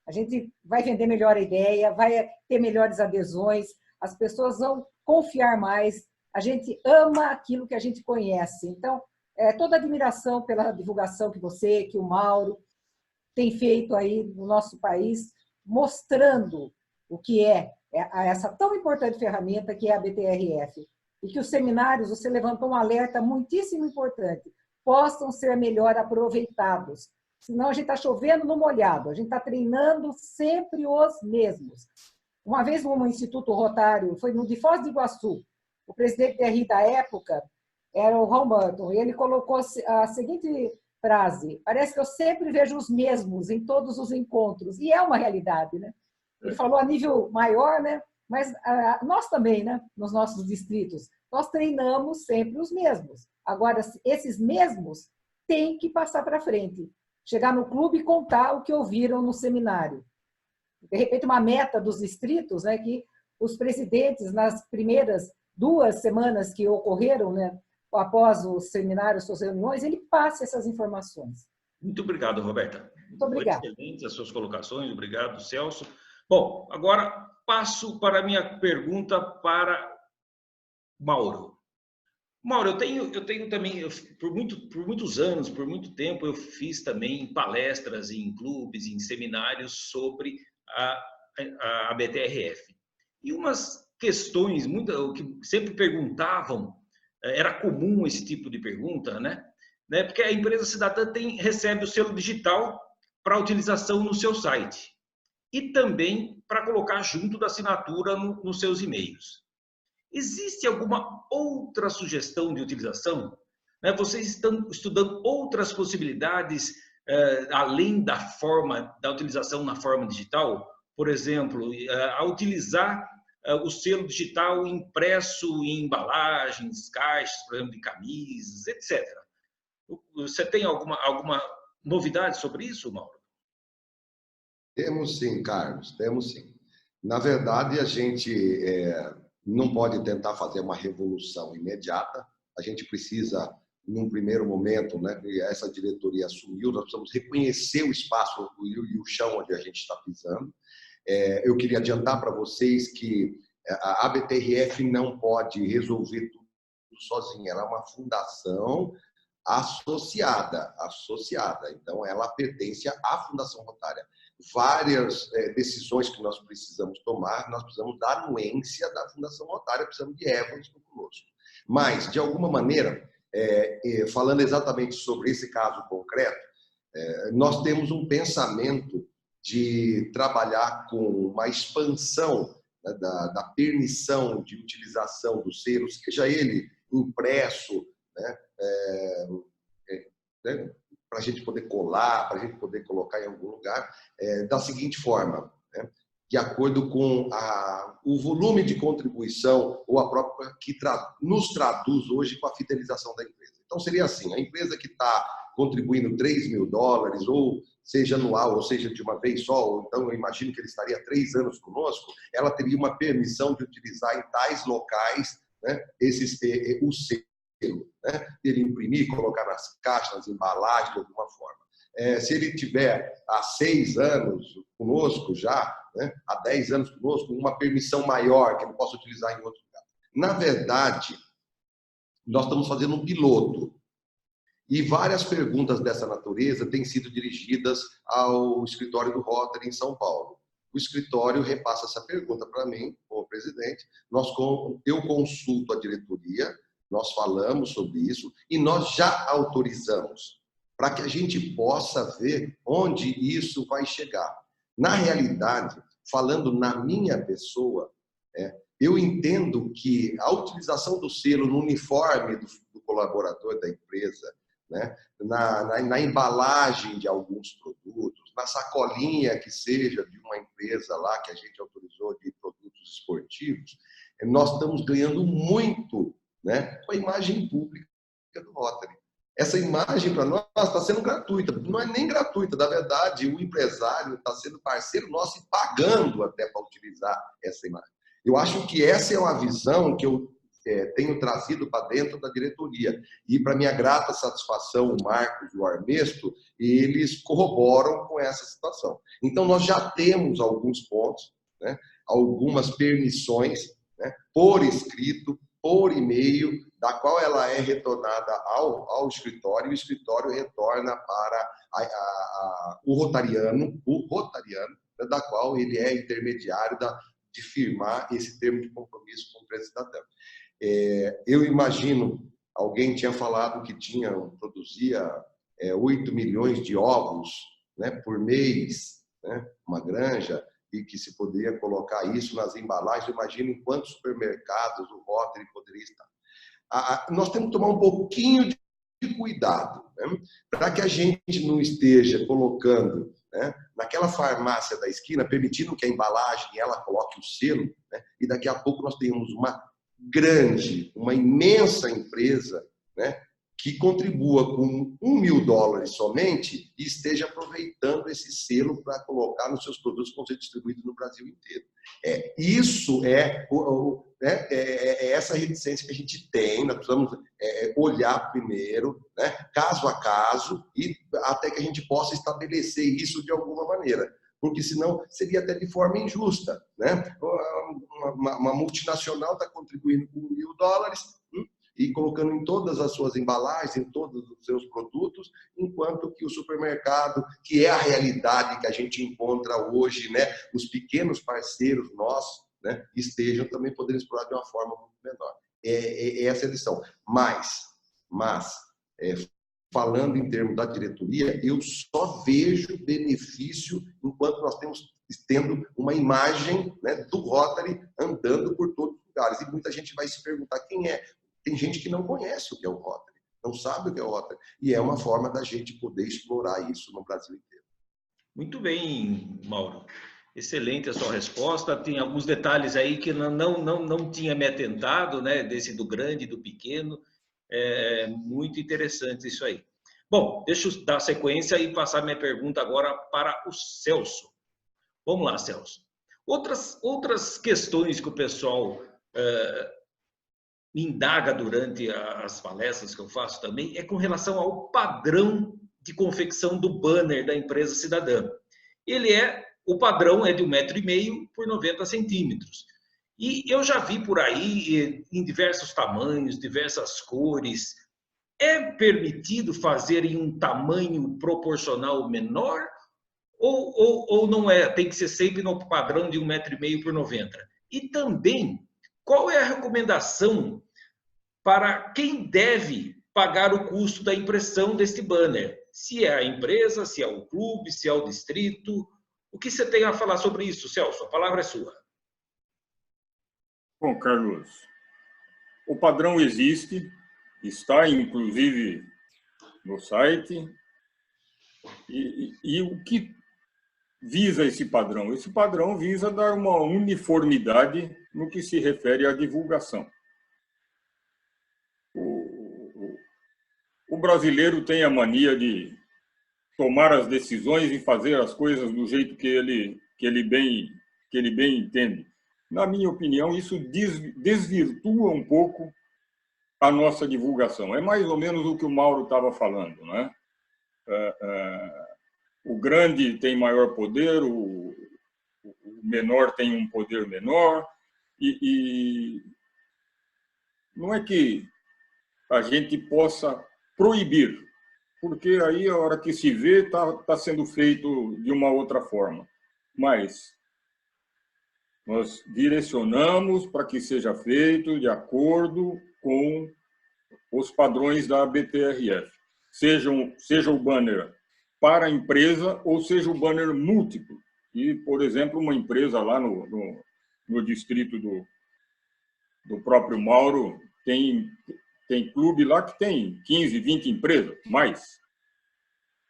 A gente vai vender melhor a ideia, vai ter melhores adesões, as pessoas vão confiar mais, a gente ama aquilo que a gente conhece. Então, toda admiração pela divulgação que você, que o Mauro, tem feito aí no nosso país, mostrando o que é essa tão importante ferramenta que é a BTRF. E que os seminários, você levantou um alerta muitíssimo importante, possam ser melhor aproveitados. Senão a gente está chovendo no molhado, a gente está treinando sempre os mesmos. Uma vez no Instituto Rotário, foi no de Foz do Iguaçu, o presidente da RI da época era o Raul Burton, e ele colocou a seguinte frase: parece que eu sempre vejo os mesmos em todos os encontros, e é uma realidade, né? Ele falou a nível maior, né? Mas nós também, né? Nos nossos distritos, nós treinamos sempre os mesmos. Agora, esses mesmos têm que passar para frente, chegar no clube e contar o que ouviram no seminário. De repente, uma meta dos distritos, né? Que os presidentes, nas primeiras 2 semanas que ocorreram, né? Após os seminários, suas reuniões, ele passe essas informações. Muito obrigado, Roberta. Muito obrigada. Excelentes as suas colocações. Obrigado, Celso. Bom, agora passo para a minha pergunta para Mauro. Mauro, eu tenho também, por muitos anos, por muito tempo, eu fiz também palestras em clubes, em seminários sobre a BTRF. E umas questões, que sempre perguntavam, era comum esse tipo de pergunta, né? Porque a empresa cidadã recebe o selo digital para utilização no seu site e também para colocar junto da assinatura nos seus e-mails. Existe alguma outra sugestão de utilização? Vocês estão estudando outras possibilidades além da utilização na forma digital? Por exemplo, a utilizar o selo digital impresso em embalagens, caixas, por exemplo, de camisas, etc. Você tem alguma novidade sobre isso, Mauro? Temos sim, Carlos, temos sim. Na verdade, a gente não pode tentar fazer uma revolução imediata. A gente precisa, num primeiro momento, né, que essa diretoria assumiu, nós precisamos reconhecer o espaço e o chão onde a gente está pisando. Eu queria adiantar para vocês que a BTRF não pode resolver tudo sozinha. Ela é uma fundação associada. Então, ela pertence à Fundação Rotária. Várias decisões que nós precisamos tomar, nós precisamos da anuência da Fundação Rotária, precisamos de Évora conosco. Mas, de alguma maneira, falando exatamente sobre esse caso concreto, nós temos um pensamento de trabalhar com uma expansão, né, da permissão de utilização do selo, seja ele impresso, né, para a gente poder colar, para a gente poder colocar em algum lugar, da seguinte forma, né, de acordo com o volume de contribuição ou a própria que nos traduz hoje com a fidelização da empresa. Então, seria assim, a empresa que está contribuindo $3.000, ou seja anual, ou seja de uma vez só, ou então eu imagino que ele estaria 3 anos conosco, ela teria uma permissão de utilizar em tais locais, né, o selo, né, ele imprimir, colocar nas caixas, nas embalagens, de alguma forma. Se ele tiver há 6 anos conosco já, né, há 10 anos conosco, uma permissão maior que ele possa utilizar em outro lugar. Na verdade, nós estamos fazendo um piloto. E várias perguntas dessa natureza têm sido dirigidas ao escritório do Rotary em São Paulo. O escritório repassa essa pergunta para mim, como presidente. Eu consulto a diretoria, nós falamos sobre isso e nós já autorizamos para que a gente possa ver onde isso vai chegar. Na realidade, falando na minha pessoa, eu entendo que a utilização do selo no uniforme do colaborador da empresa, né, na embalagem de alguns produtos, na sacolinha que seja de uma empresa lá que a gente autorizou de produtos esportivos, nós estamos ganhando muito, né, com a imagem pública do Rotary. Essa imagem, para nós, está sendo gratuita. Não é nem gratuita, na verdade, o empresário está sendo parceiro nosso e pagando até para utilizar essa imagem. Eu acho que essa é uma visão que eu tenho trazido para dentro da diretoria. E, para minha grata satisfação, o Marcos e o Armesto, eles corroboram com essa situação. Então, nós já temos alguns pontos, né, algumas permissões, né, por escrito, por e-mail, da qual ela é retornada ao escritório, e o escritório retorna para o rotariano, né, da qual ele é intermediário de firmar esse termo de compromisso com o empresa cidadã. Eu imagino, alguém tinha falado que produzia 8 milhões de ovos, né, por mês, né, uma granja, e que se poderia colocar isso nas embalagens. Eu imagino em quantos supermercados o Rotary poderia estar. Nós temos que tomar um pouquinho de cuidado, né, para que a gente não esteja colocando, né, naquela farmácia da esquina, permitindo que a embalagem ela coloque o selo, né, e daqui a pouco nós tenhamos uma imensa empresa, né, que contribua com $1.000 somente e esteja aproveitando esse selo para colocar nos seus produtos que vão ser distribuídos no Brasil inteiro. Isso é essa reticência que a gente tem. Nós precisamos olhar primeiro, né, caso a caso, e até que a gente possa estabelecer isso de alguma maneira. Porque senão seria até de forma injusta, né? Uma multinacional está contribuindo com $1.000 e colocando em todas as suas embalagens, em todos os seus produtos, enquanto que o supermercado, que é a realidade que a gente encontra hoje, né, os pequenos parceiros nossos, né, estejam também podendo explorar de uma forma muito menor. Essa é a lição. Mas falando em termos da diretoria, eu só vejo benefício enquanto nós tendo uma imagem, né, do Rotary andando por todos os lugares. E muita gente vai se perguntar quem é. Tem gente que não conhece o que é o Rotary, não sabe o que é o Rotary. E é uma forma da gente poder explorar isso no Brasil inteiro. Muito bem, Mauro. Excelente a sua resposta. Tem alguns detalhes aí que não tinha me atentado, né? Desse do grande e do pequeno. É muito interessante isso aí. Bom, deixa eu dar sequência e passar minha pergunta agora para o Celso. Vamos lá, Celso. Outras questões que o pessoal me indaga durante as palestras que eu faço também é com relação ao padrão de confecção do banner da empresa cidadã. O padrão é de 1,5 m por 90 centímetros. E eu já vi por aí, em diversos tamanhos, diversas cores. É permitido fazer em um tamanho proporcional menor? Ou não é? Tem que ser sempre no padrão de 1,5 m por 90. E também, qual é a recomendação para quem deve pagar o custo da impressão deste banner? Se é a empresa, se é o clube, se é o distrito? O que você tem a falar sobre isso, Celso? A palavra é sua. Bom, Carlos, o padrão existe, está inclusive no site. E o que visa esse padrão? Esse padrão visa dar uma uniformidade no que se refere à divulgação. O brasileiro tem a mania de tomar as decisões e fazer as coisas do jeito que ele bem entende. Na minha opinião, isso desvirtua um pouco a nossa divulgação. É mais ou menos o que o Mauro estava falando, né? O grande tem maior poder, o menor tem um poder menor, e não é que a gente possa proibir, porque aí a hora que se vê está sendo feito de uma outra forma. Mas nós direcionamos para que seja feito de acordo com os padrões da BTRF. Seja o banner para a empresa ou seja o banner múltiplo. E, por exemplo, uma empresa lá no distrito do próprio Mauro tem clube lá que tem 15, 20 empresas, mais.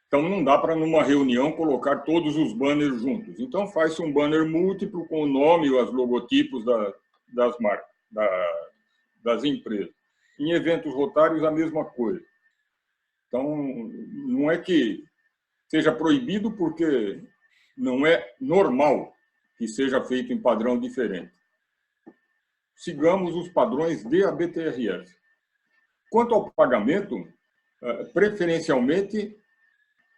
Então, não dá para, numa reunião, colocar todos os banners juntos. Então, faz-se um banner múltiplo com o nome e os logotipos das marcas. das empresas. Em eventos rotários, a mesma coisa. Então, não é que seja proibido, porque não é normal que seja feito em padrão diferente. Sigamos os padrões de ABTRF. Quanto ao pagamento, preferencialmente,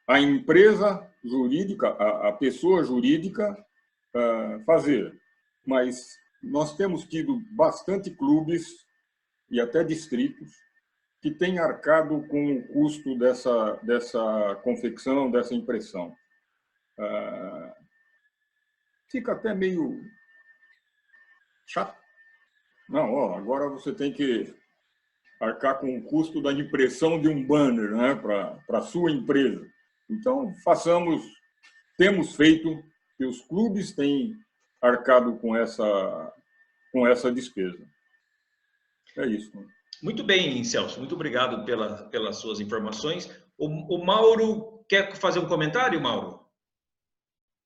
a empresa jurídica, a pessoa jurídica, fazer. Mas nós temos tido bastante clubes e até distritos que têm arcado com o custo dessa confecção, dessa impressão. Fica até meio chato. Não, agora você tem que arcar com o custo da impressão de um banner, né, para a sua empresa. Então, temos feito, que os clubes têm arcado com essa despesa. É isso. Muito bem, Celso. Muito obrigado pelas suas informações. O Mauro quer fazer um comentário, Mauro?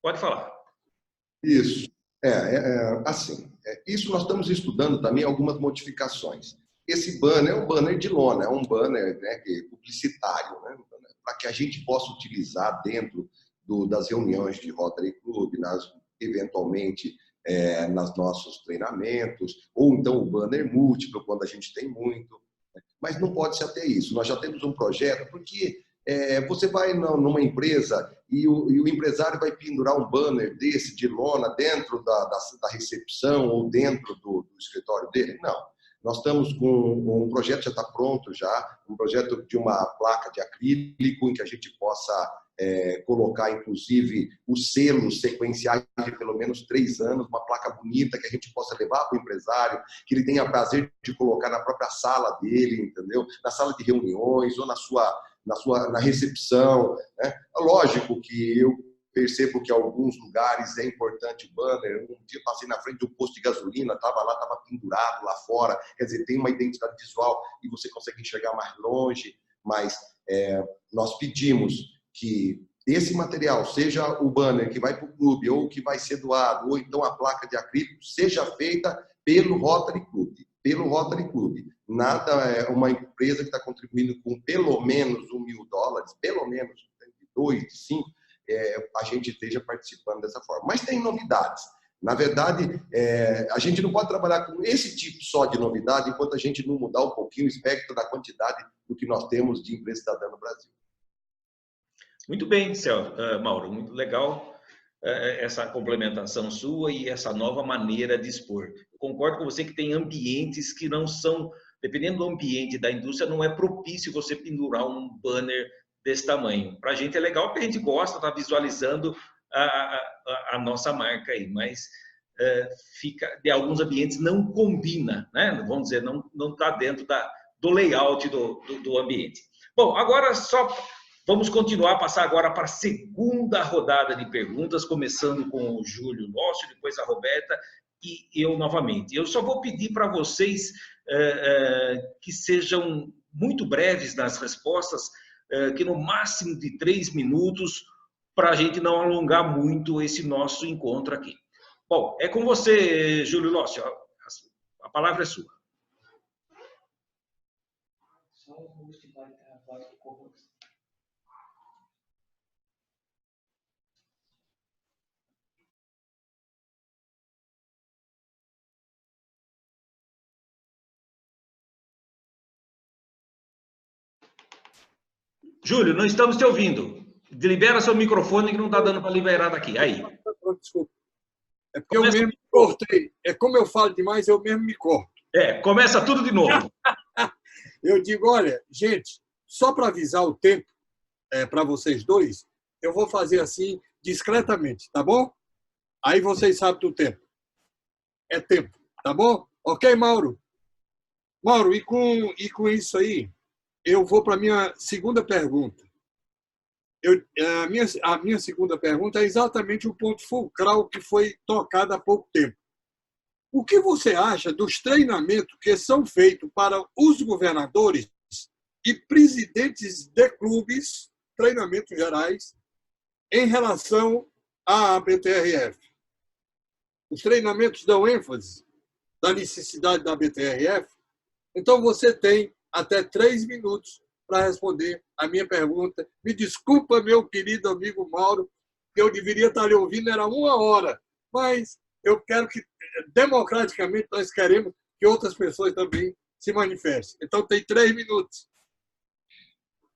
Pode falar. Isso. Assim, isso nós estamos estudando também algumas modificações. Esse banner é um banner de lona, é um banner, né, publicitário, né, para que a gente possa utilizar dentro das reuniões de Rotary Club, eventualmente nos nossos treinamentos, ou então o banner múltiplo, quando a gente tem muito. Mas não pode ser até isso. Nós já temos um projeto, porque você vai numa empresa e o empresário vai pendurar um banner desse, de lona, dentro da recepção ou dentro do escritório dele? Não. Nós estamos com um projeto, já está pronto já, um projeto de uma placa de acrílico em que a gente possa colocar, inclusive, os selos sequenciais de pelo menos 3 anos, uma placa bonita que a gente possa levar para o empresário, que ele tenha prazer de colocar na própria sala dele, entendeu? Na sala de reuniões ou na recepção, né? Lógico que eu percebo que em alguns lugares é importante o banner. Um dia passei na frente do posto de gasolina, estava pendurado lá fora, quer dizer, tem uma identidade visual e você consegue enxergar mais longe, mas nós pedimos que esse material, seja o banner que vai para o clube ou que vai ser doado, ou então a placa de acrílico, seja feita pelo Rotary Club. Pelo Rotary Club. Nada é uma empresa que está contribuindo com pelo menos $1.000, pelo menos 2, 5, a gente esteja participando dessa forma. Mas tem novidades. Na verdade, a gente não pode trabalhar com esse tipo só de novidade enquanto a gente não mudar um pouquinho o espectro da quantidade do que nós temos de empresa cidadã no Brasil. Muito bem, Mauro. Muito legal essa complementação sua e essa nova maneira de expor. Eu concordo com você que tem ambientes que não são, dependendo do ambiente da indústria, não é propício você pendurar um banner desse tamanho. Para a gente é legal porque a gente gosta, está visualizando a nossa marca aí, mas de alguns ambientes não combina, né? Vamos dizer, não está dentro do layout do ambiente. Bom, agora vamos passar agora para a segunda rodada de perguntas, começando com o Júlio Lócio, depois a Roberta e eu novamente. Eu só vou pedir para vocês que sejam muito breves nas respostas, que no máximo de 3 minutos, para a gente não alongar muito esse nosso encontro aqui. Bom, é com você, Júlio Lócio. A palavra é sua. Júlio, não estamos te ouvindo. Libera seu microfone que não está dando para liberar daqui. Aí. Desculpa. É porque eu mesmo me cortei. É como eu falo demais, eu mesmo me corto. Começa tudo de novo. Eu digo, olha, gente, só para avisar o tempo para vocês dois, eu vou fazer assim discretamente, tá bom? Aí vocês sabem do tempo. É tempo, tá bom? Ok, Mauro? Mauro, e com isso aí, eu vou para a minha segunda pergunta. A minha segunda pergunta é exatamente o ponto fulcral que foi tocado há pouco tempo. O que você acha dos treinamentos que são feitos para os governadores e presidentes de clubes, treinamentos gerais, em relação à BTRF? Os treinamentos dão ênfase da necessidade da BTRF, então você tem até 3 minutos para responder a minha pergunta. Me desculpa, meu querido amigo Mauro, que eu deveria estar lhe ouvindo, era 1 hora, mas eu quero que, democraticamente, nós queremos que outras pessoas também se manifestem. Então, tem 3 minutos.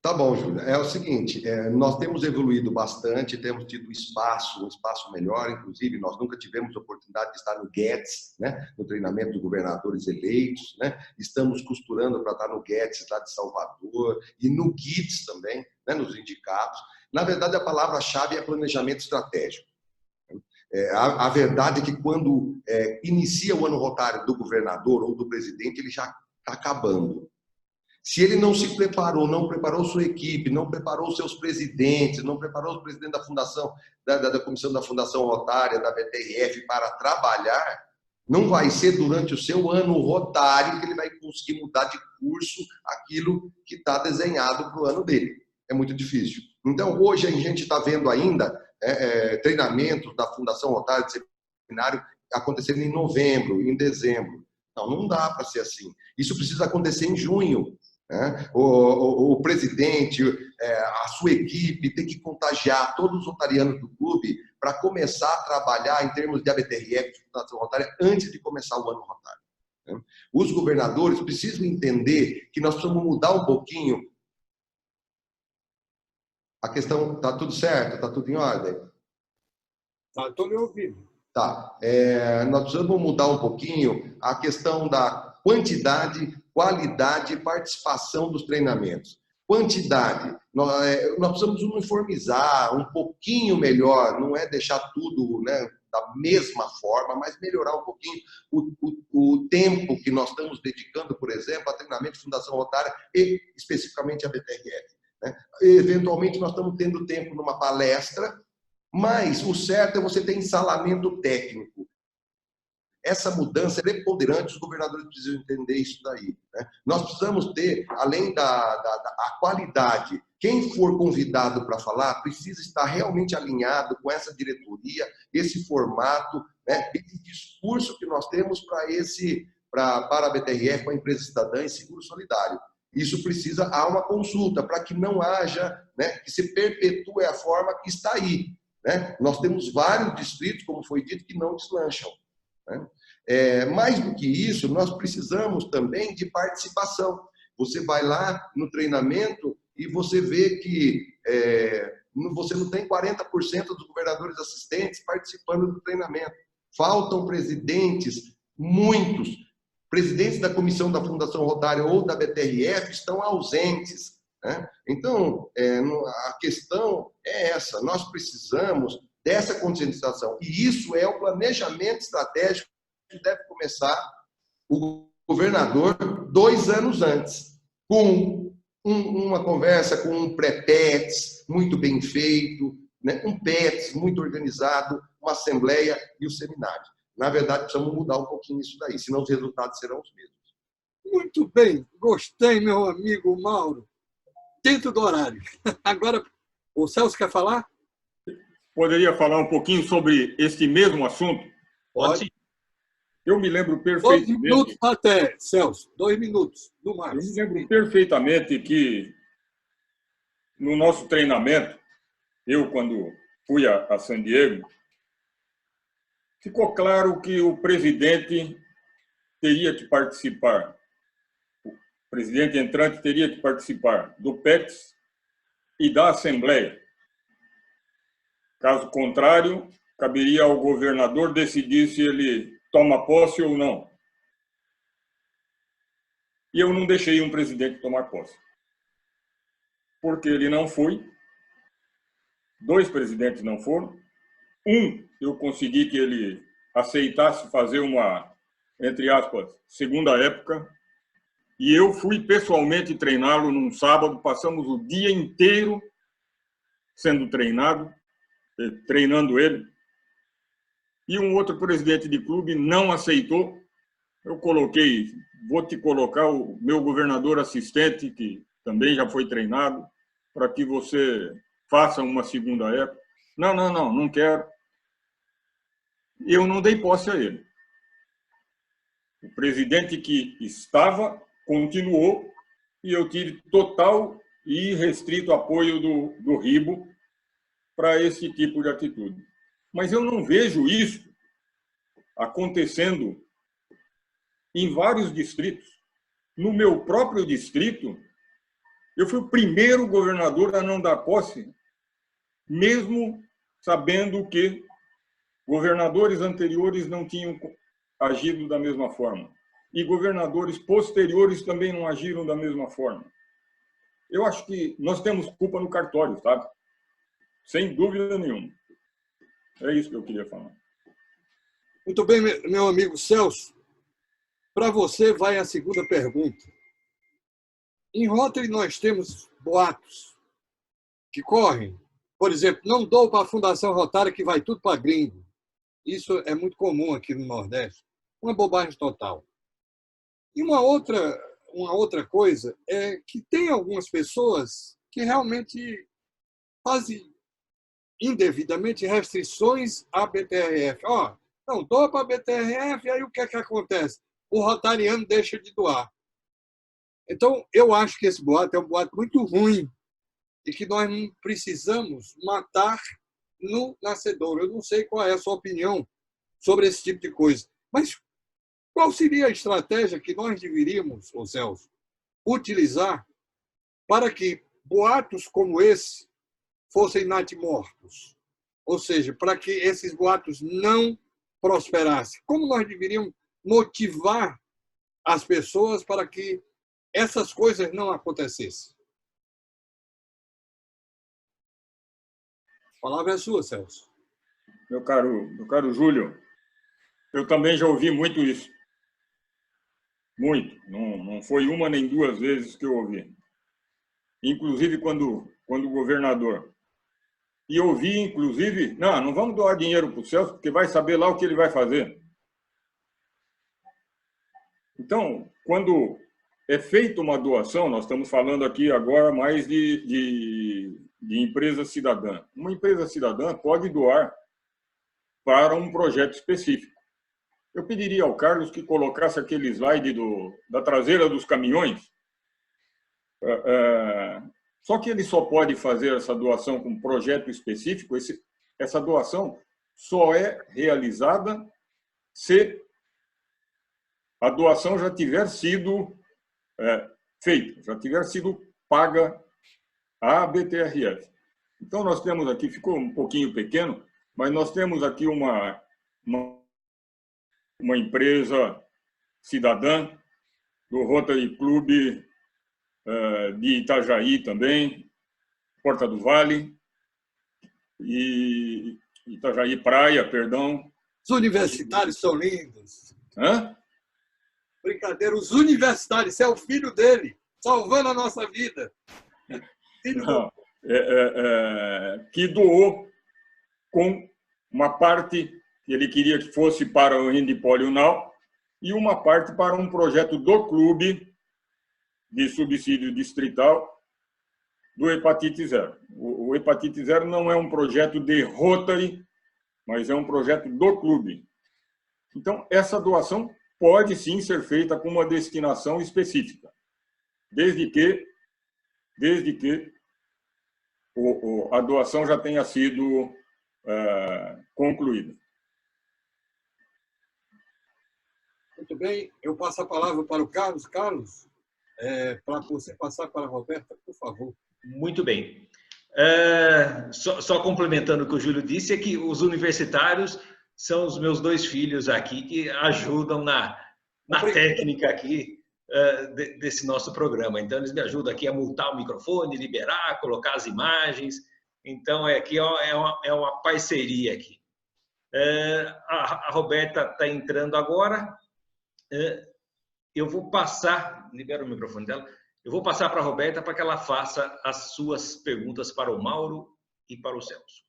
Tá bom, Júlia. É o seguinte, nós temos evoluído bastante, temos tido um espaço melhor, inclusive nós nunca tivemos a oportunidade de estar no Guedes, né, no treinamento dos governadores eleitos, né, estamos costurando para estar no Guedes lá de Salvador e no GIDS também, né, nos indicados. Na verdade, a palavra-chave é planejamento estratégico. A verdade é que quando inicia o ano rotário do governador ou do presidente, ele já está acabando. Se ele não se preparou, não preparou sua equipe, não preparou seus presidentes, não preparou o presidente da fundação, da comissão da Fundação Rotária, da BTRF, para trabalhar, não vai ser durante o seu ano rotário que ele vai conseguir mudar de curso aquilo que está desenhado para o ano dele. É muito difícil. Então, hoje a gente está vendo ainda treinamentos da Fundação Rotária de seminário acontecendo em novembro, em dezembro. Não dá para ser assim. Isso precisa acontecer em junho. O presidente, a sua equipe tem que contagiar todos os rotarianos do clube para começar a trabalhar em termos de ABTRF, de Fundação Rotária, antes de começar o ano rotário. Os governadores precisam entender que nós precisamos mudar um pouquinho a questão. Está tudo certo? Está tudo em ordem? Estou me ouvindo. Tá. Nós precisamos mudar um pouquinho a questão da quantidade, qualidade e participação dos treinamentos. Quantidade, nós precisamos uniformizar um pouquinho melhor, não é deixar tudo, né, da mesma forma, mas melhorar um pouquinho o tempo que nós estamos dedicando, por exemplo, a treinamento de Fundação Rotária e especificamente a BTRF. Né? Eventualmente, nós estamos tendo tempo numa palestra, mas o certo é você ter ensalamento técnico. Essa mudança é preponderante, os governadores precisam entender isso daí. Né? Nós precisamos ter, além da qualidade, quem for convidado para falar precisa estar realmente alinhado com essa diretoria, esse formato, né? Esse discurso que nós temos para a BTRF, para a empresa cidadã e seguro solidário. Isso precisa, há uma consulta para que não haja, né, que se perpetue a forma que está aí. Né? Nós temos vários distritos, como foi dito, que não deslancham. Né? Mais do que isso, nós precisamos também de participação. Você vai lá no treinamento e você vê que você não tem 40% dos governadores assistentes participando do treinamento. Faltam presidentes, muitos. Presidentes da comissão da Fundação Rotária ou da BTRF estão ausentes. Né? Então, a questão é essa. Nós precisamos dessa conscientização. E isso é o planejamento estratégico que deve começar o governador 2 anos antes, com uma conversa com um pré-PETS muito bem feito, né? Um PETS muito organizado, uma assembleia e o seminário. Na verdade, precisamos mudar um pouquinho isso daí, senão os resultados serão os mesmos. Muito bem, gostei, meu amigo Mauro. Dentro do horário. Agora, o Celso quer falar? Poderia falar um pouquinho sobre este mesmo assunto? Pode. Eu me lembro perfeitamente... 2 minutos até, Celso. 2 minutos, no máximo. Eu me lembro perfeitamente que no nosso treinamento, eu, quando fui a San Diego, ficou claro que o presidente teria que participar, o presidente entrante teria que participar do PETS e da Assembleia. Caso contrário, caberia ao governador decidir se ele toma posse ou não. E eu não deixei um presidente tomar posse. Porque ele não foi, 2 presidentes não foram, eu consegui que ele aceitasse fazer uma, entre aspas, segunda época, e eu fui pessoalmente treiná-lo num sábado, passamos o dia inteiro sendo treinado, treinando ele, e um outro presidente de clube não aceitou. Eu vou te colocar o meu governador assistente, que também já foi treinado, para que você faça uma segunda época. Não quero. Eu não dei posse a ele. O presidente que estava continuou e eu tive total e irrestrito apoio do RIBO para esse tipo de atitude. Mas eu não vejo isso acontecendo em vários distritos. No meu próprio distrito, eu fui o primeiro governador a não dar posse, mesmo sabendo que governadores anteriores não tinham agido da mesma forma. E governadores posteriores também não agiram da mesma forma. Eu acho que nós temos culpa no cartório, sabe? Sem dúvida nenhuma. É isso que eu queria falar. Muito bem, meu amigo Celso. Para você vai a segunda pergunta. Em Rotary nós temos boatos que correm. Por exemplo, não dou para a Fundação Rotária que vai tudo para gringo. Isso é muito comum aqui no Nordeste. Uma bobagem total. E uma outra coisa é que tem algumas pessoas que realmente fazem indevidamente restrições à BTRF. Não dou para a BTRF, aí o que é que acontece? O rotariano deixa de doar. Então, eu acho que esse boato é um boato muito ruim e que nós não precisamos matar no nascedouro. Eu não sei qual é a sua opinião sobre esse tipo de coisa, mas qual seria a estratégia que nós deveríamos, ô Celso, utilizar para que boatos como esse fossem natimortos? Ou seja, para que esses boatos não prosperassem. Como nós deveríamos motivar as pessoas para que essas coisas não acontecessem? A palavra é sua, Celso. Meu caro Júlio, eu também já ouvi muito isso. Muito. Não foi uma nem duas vezes que eu ouvi. Inclusive quando governador. E ouvi, inclusive, não vamos doar dinheiro para o Celso, porque vai saber lá o que ele vai fazer. Então, quando é feita uma doação, nós estamos falando aqui agora mais de empresa cidadã. Uma empresa cidadã pode doar para um projeto específico. Eu pediria ao Carlos que colocasse aquele slide da traseira dos caminhões. Só que ele só pode fazer essa doação com um projeto específico. Essa doação só é realizada se a doação já tiver sido feita, já tiver sido paga à BTRF. Então, nós temos aqui, ficou um pouquinho pequeno, mas nós temos aqui uma empresa cidadã do Rotary Club de Itajaí também, Porta do Vale, e Itajaí Praia, perdão. Os universitários são lindos. Hã? Brincadeira, os universitários, você é o filho dele, salvando a nossa vida. Não, que doou com uma parte que ele queria que fosse para o Indipoliunal e uma parte para um projeto do clube de subsídio distrital do Hepatite Zero. O Hepatite Zero não é um projeto de Rotary, mas é um projeto do clube. Então, essa doação pode sim ser feita com uma destinação específica, desde que a doação já tenha sido concluída. Muito bem, eu passo a palavra para o Carlos. Carlos, para você passar para a Roberta, por favor. Muito bem. Só complementando o que o Júlio disse, é que os universitários são os meus dois filhos aqui que ajudam na técnica aqui desse nosso programa. Então, eles me ajudam aqui a multar o microfone, liberar, colocar as imagens. Então, aqui é uma parceria aqui. A Roberta está entrando agora. Eu vou passar, libera o microfone dela, eu vou passar para a Roberta para que ela faça as suas perguntas para o Mauro e para o Celso.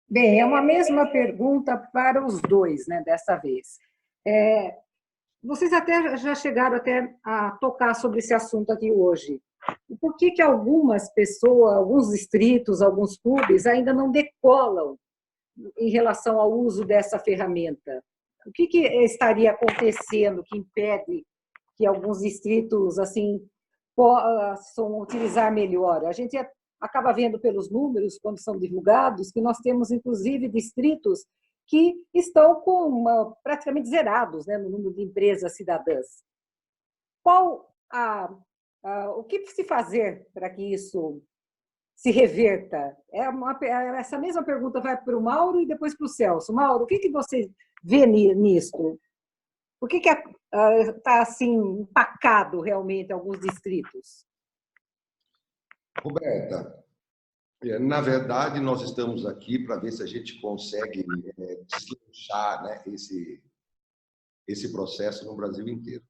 Bem, é uma mesma pergunta para os dois, né, dessa vez. Vocês até já chegaram até a tocar sobre esse assunto aqui hoje. Por que algumas pessoas, alguns distritos, alguns clubes ainda não decolam em relação ao uso dessa ferramenta? O que estaria acontecendo que impede que alguns distritos assim possam utilizar melhor? A gente acaba vendo pelos números, quando são divulgados, que nós temos, inclusive, distritos que estão praticamente zerados, né, no número de empresas cidadãs. O que se fazer para que isso se reverta? Essa mesma pergunta vai para o Mauro e depois para o Celso. Mauro, o que você vê nisso? Por que está assim empacado realmente alguns distritos? Roberta, na verdade, nós estamos aqui para ver se a gente consegue deslanchar, né, esse processo no Brasil inteiro.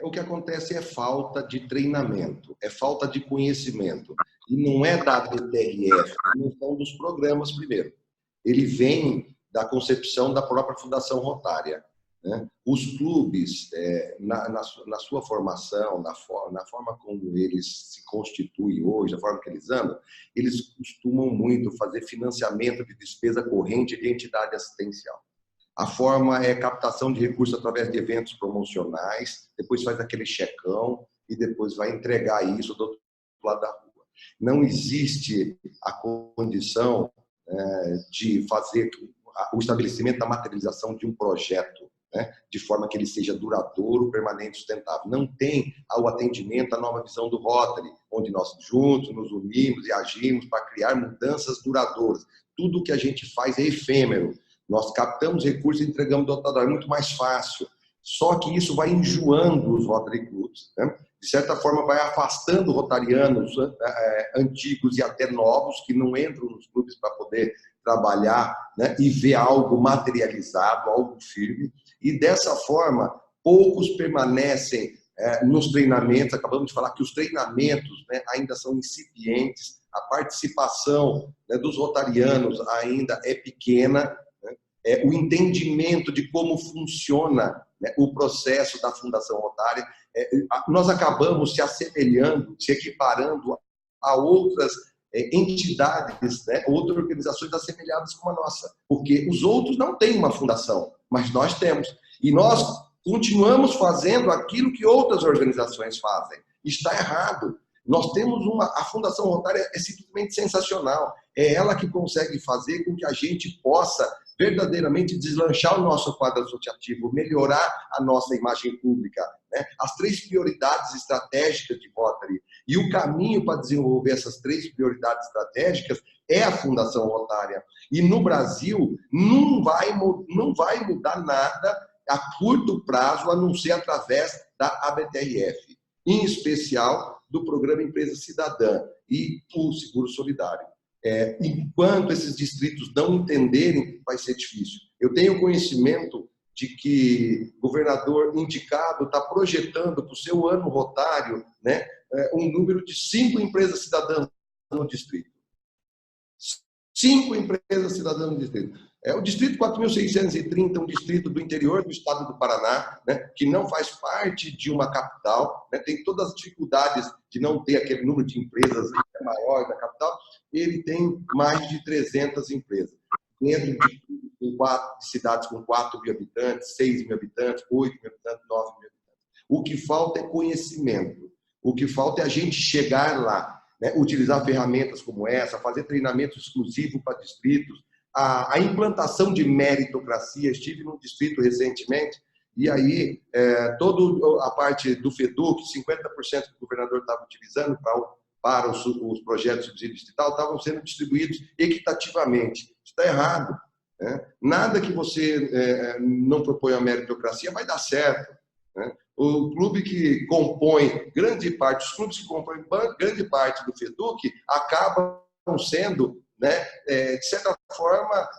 O que acontece é falta de treinamento, é falta de conhecimento. E não é da BTRF, não são dos programas primeiro. Ele vem da concepção da própria Fundação Rotária, né? Os clubes, na sua formação, na forma como eles se constituem hoje, da forma que eles andam, eles costumam muito fazer financiamento de despesa corrente de entidade assistencial. A forma é captação de recursos através de eventos promocionais, depois faz aquele checão e depois vai entregar isso do outro lado da rua. Não existe a condição de fazer o estabelecimento da materialização de um projeto, né, de forma que ele seja duradouro, permanente, sustentável. Não tem o atendimento à nova visão do Rotary, onde nós juntos nos unimos e agimos para criar mudanças duradouras. Tudo que a gente faz é efêmero. Nós captamos recursos e entregamos dotador. É muito mais fácil. Só que isso vai enjoando os Rotary Clubs, né? De certa forma, vai afastando rotarianos antigos e até novos que não entram nos clubes para poder trabalhar, né, e ver algo materializado, algo firme. E dessa forma, poucos permanecem nos treinamentos. Acabamos de falar que os treinamentos, né, ainda são incipientes, a participação, né, dos rotarianos ainda é pequena, né? O entendimento de como funciona, né, o processo da Fundação Rotária. Nós acabamos se assemelhando, se equiparando a outras entidades, né, outras organizações assemelhadas com a nossa, porque os outros não têm uma fundação, mas nós temos. E nós continuamos fazendo aquilo que outras organizações fazem. Está errado. Nós temos a Fundação Rotária é simplesmente sensacional. É ela que consegue fazer com que a gente possa verdadeiramente deslanchar o nosso quadro associativo, melhorar a nossa imagem pública, né? As 3 prioridades estratégicas de Rotary. E o caminho para desenvolver essas 3 prioridades estratégicas é a Fundação Rotária. E no Brasil não vai mudar nada a curto prazo, a não ser através da ABTRF, em especial do Programa Empresa Cidadã e o Seguro Solidário. Enquanto esses distritos não entenderem, vai ser difícil. Eu tenho conhecimento de que o governador indicado está projetando para o seu ano rotário, né, um número de 5 empresas cidadãs no distrito. 5 empresas cidadãs no distrito. O distrito 4.630, um distrito do interior do estado do Paraná, né, que não faz parte de uma capital, né, tem todas as dificuldades de não ter aquele número de empresas maior da capital. Ele tem mais de 300 empresas. Dentro de 4 cidades com 4 mil habitantes, 6 mil habitantes, 8 mil habitantes, 9 mil habitantes. O que falta é conhecimento. O que falta é a gente chegar lá, né, utilizar ferramentas como essa, fazer treinamento exclusivo para distritos, a implantação de meritocracia. Estive num distrito recentemente e aí toda a parte do FEDUC, 50% que o governador estava utilizando para os projetos de subsídio distrital, estavam sendo distribuídos equitativamente. Isso está errado, né? Nada que você não proponha a meritocracia vai dar certo, né? O clube que compõe grande parte, os clubes que compõem grande parte do FEDUC acabam sendo, né, de certa forma,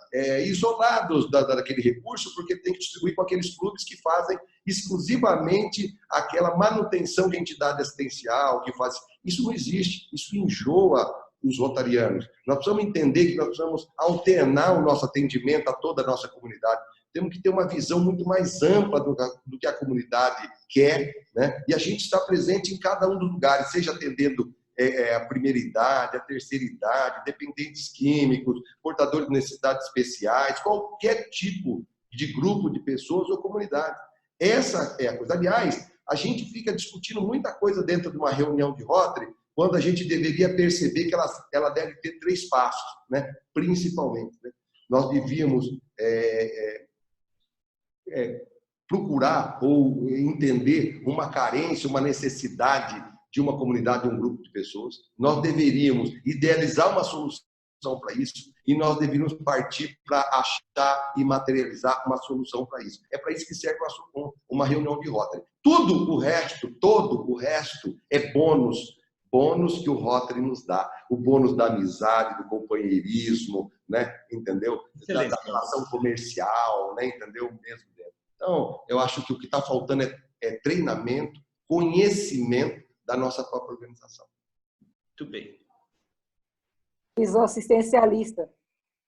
isolados daquele recurso, porque tem que distribuir com aqueles clubes que fazem exclusivamente aquela manutenção de entidade assistencial, que faz. Isso não existe, isso enjoa os rotarianos. Nós precisamos entender que nós precisamos alternar o nosso atendimento a toda a nossa comunidade. Temos que ter uma visão muito mais ampla do que a comunidade quer, né? E a gente está presente em cada um dos lugares, seja atendendo a primeira idade, a terceira idade, dependentes químicos, portadores de necessidades especiais, qualquer tipo de grupo de pessoas ou comunidade. Essa é a coisa. Aliás, a gente fica discutindo muita coisa dentro de uma reunião de Rotary, quando a gente deveria perceber que ela deve ter 3 passos, né? Principalmente. Né? Nós devíamos procurar ou entender uma carência, uma necessidade de uma comunidade, de um grupo de pessoas. Nós deveríamos idealizar uma solução para isso e nós deveríamos partir para achar e materializar uma solução para isso. É para isso que serve uma reunião de Rotary. Todo o resto é bônus que o Rotary nos dá. O bônus da amizade, do companheirismo, né? Entendeu? Da relação comercial, né? Entendeu? Mesmo dentro. Então, eu acho que o que está faltando é treinamento, conhecimento da nossa própria organização. Muito bem. Visão assistencialista.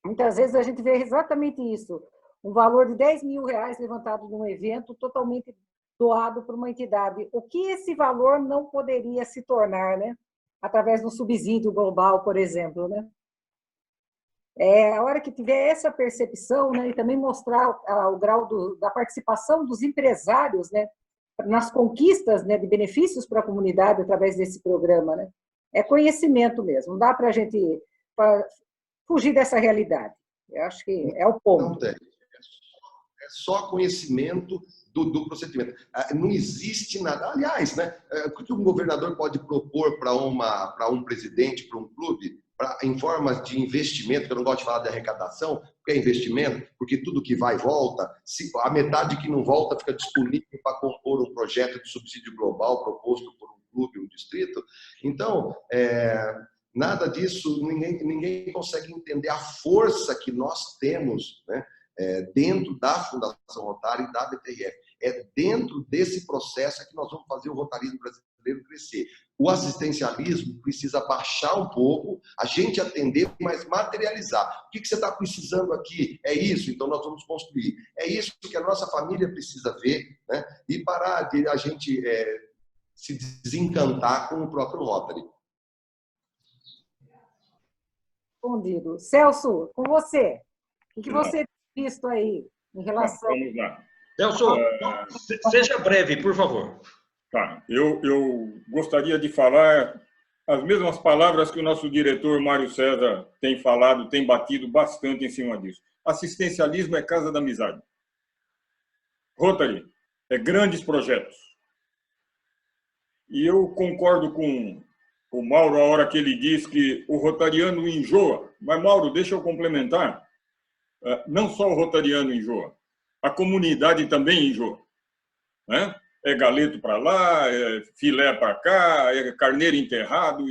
Muitas vezes a gente vê exatamente isso. Um valor de R$10.000 levantado num evento totalmente doado por uma entidade. O que esse valor não poderia se tornar, né? Através do subsídio global, por exemplo, né? A hora que tiver essa percepção, né, e também mostrar o grau da participação dos empresários, né, nas conquistas, né, de benefícios para a comunidade através desse programa, né? É conhecimento mesmo. Não dá para a gente fugir dessa realidade. Eu acho que é o ponto. Não tem. É só conhecimento do procedimento. Não existe nada. Aliás, né, o que um governador pode propor para um presidente, para um clube, em formas de investimento, que eu não gosto de falar de arrecadação, porque é investimento, porque tudo que vai volta, a metade que não volta fica disponível para compor um projeto de subsídio global proposto por um clube, um distrito. Então, nada disso, ninguém consegue entender a força que nós temos, né, dentro da Fundação Rotary e da BTRF. É dentro desse processo que nós vamos fazer o rotarismo brasileiro crescer. O assistencialismo precisa baixar um pouco, a gente atender, mas materializar. O que você está precisando aqui? É isso, então nós vamos construir. É isso que a nossa família precisa ver, né? E parar de a gente se desencantar com o próprio Rotary. Respondido. Celso, com você. O que você tem visto aí em relação... Vamos lá. Celso, seja breve, por favor. Tá. Eu gostaria de falar as mesmas palavras que o nosso diretor Mário César tem falado, tem batido bastante em cima disso. Assistencialismo é casa da amizade. Rotary é grandes projetos. E eu concordo com o Mauro a hora que ele diz que o rotariano enjoa. Mas, Mauro, deixa eu complementar. Não só o rotariano enjoa, a comunidade também enjoa, né? É galeto para lá, é filé para cá, é carneiro enterrado.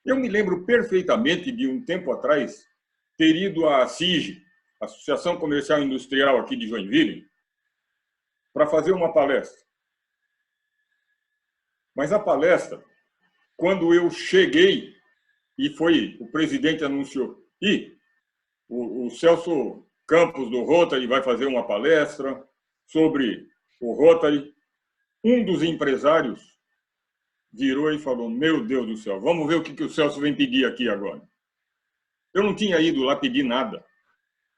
Eu me lembro perfeitamente de um tempo atrás ter ido à ACIG, Associação Comercial e Industrial aqui de Joinville, para fazer uma palestra. Mas a palestra, quando eu cheguei, e o presidente anunciou, o Celso Campos do Rotary vai fazer uma palestra sobre o Rotary. Um dos empresários virou e falou: meu Deus do céu, vamos ver o que o Celso vem pedir aqui agora. Eu não tinha ido lá pedir nada.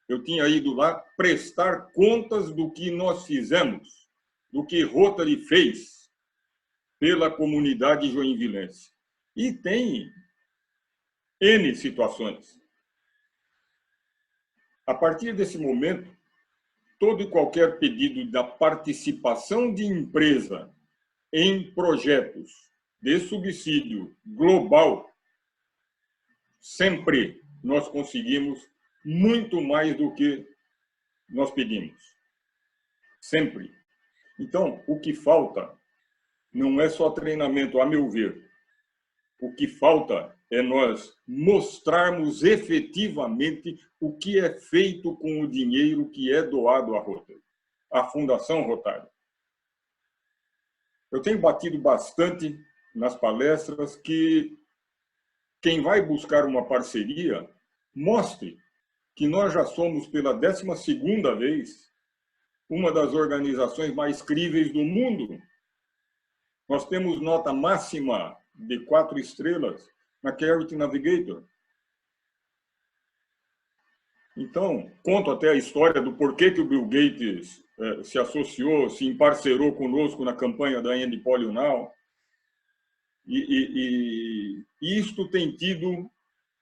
Eu tinha ido lá prestar contas do que nós fizemos, do que Rotary fez pela comunidade joinvilense. E tem N situações. A partir desse momento, todo e qualquer pedido da participação de empresa em projetos de subsídio global, sempre nós conseguimos muito mais do que nós pedimos. Sempre. Então, o que falta não é só treinamento, a meu ver. O que falta é nós mostrarmos efetivamente o que é feito com o dinheiro que é doado à Rotary, à Fundação Rotary. Eu tenho batido bastante nas palestras que quem vai buscar uma parceria mostre que nós já somos, pela 12ª vez, uma das organizações mais críveis do mundo. Nós temos nota máxima de 4 estrelas na Charity Navigator. Então, conto até a história do porquê que o Bill Gates se associou, se emparcerou conosco na campanha da End Polio Now. E isto tem tido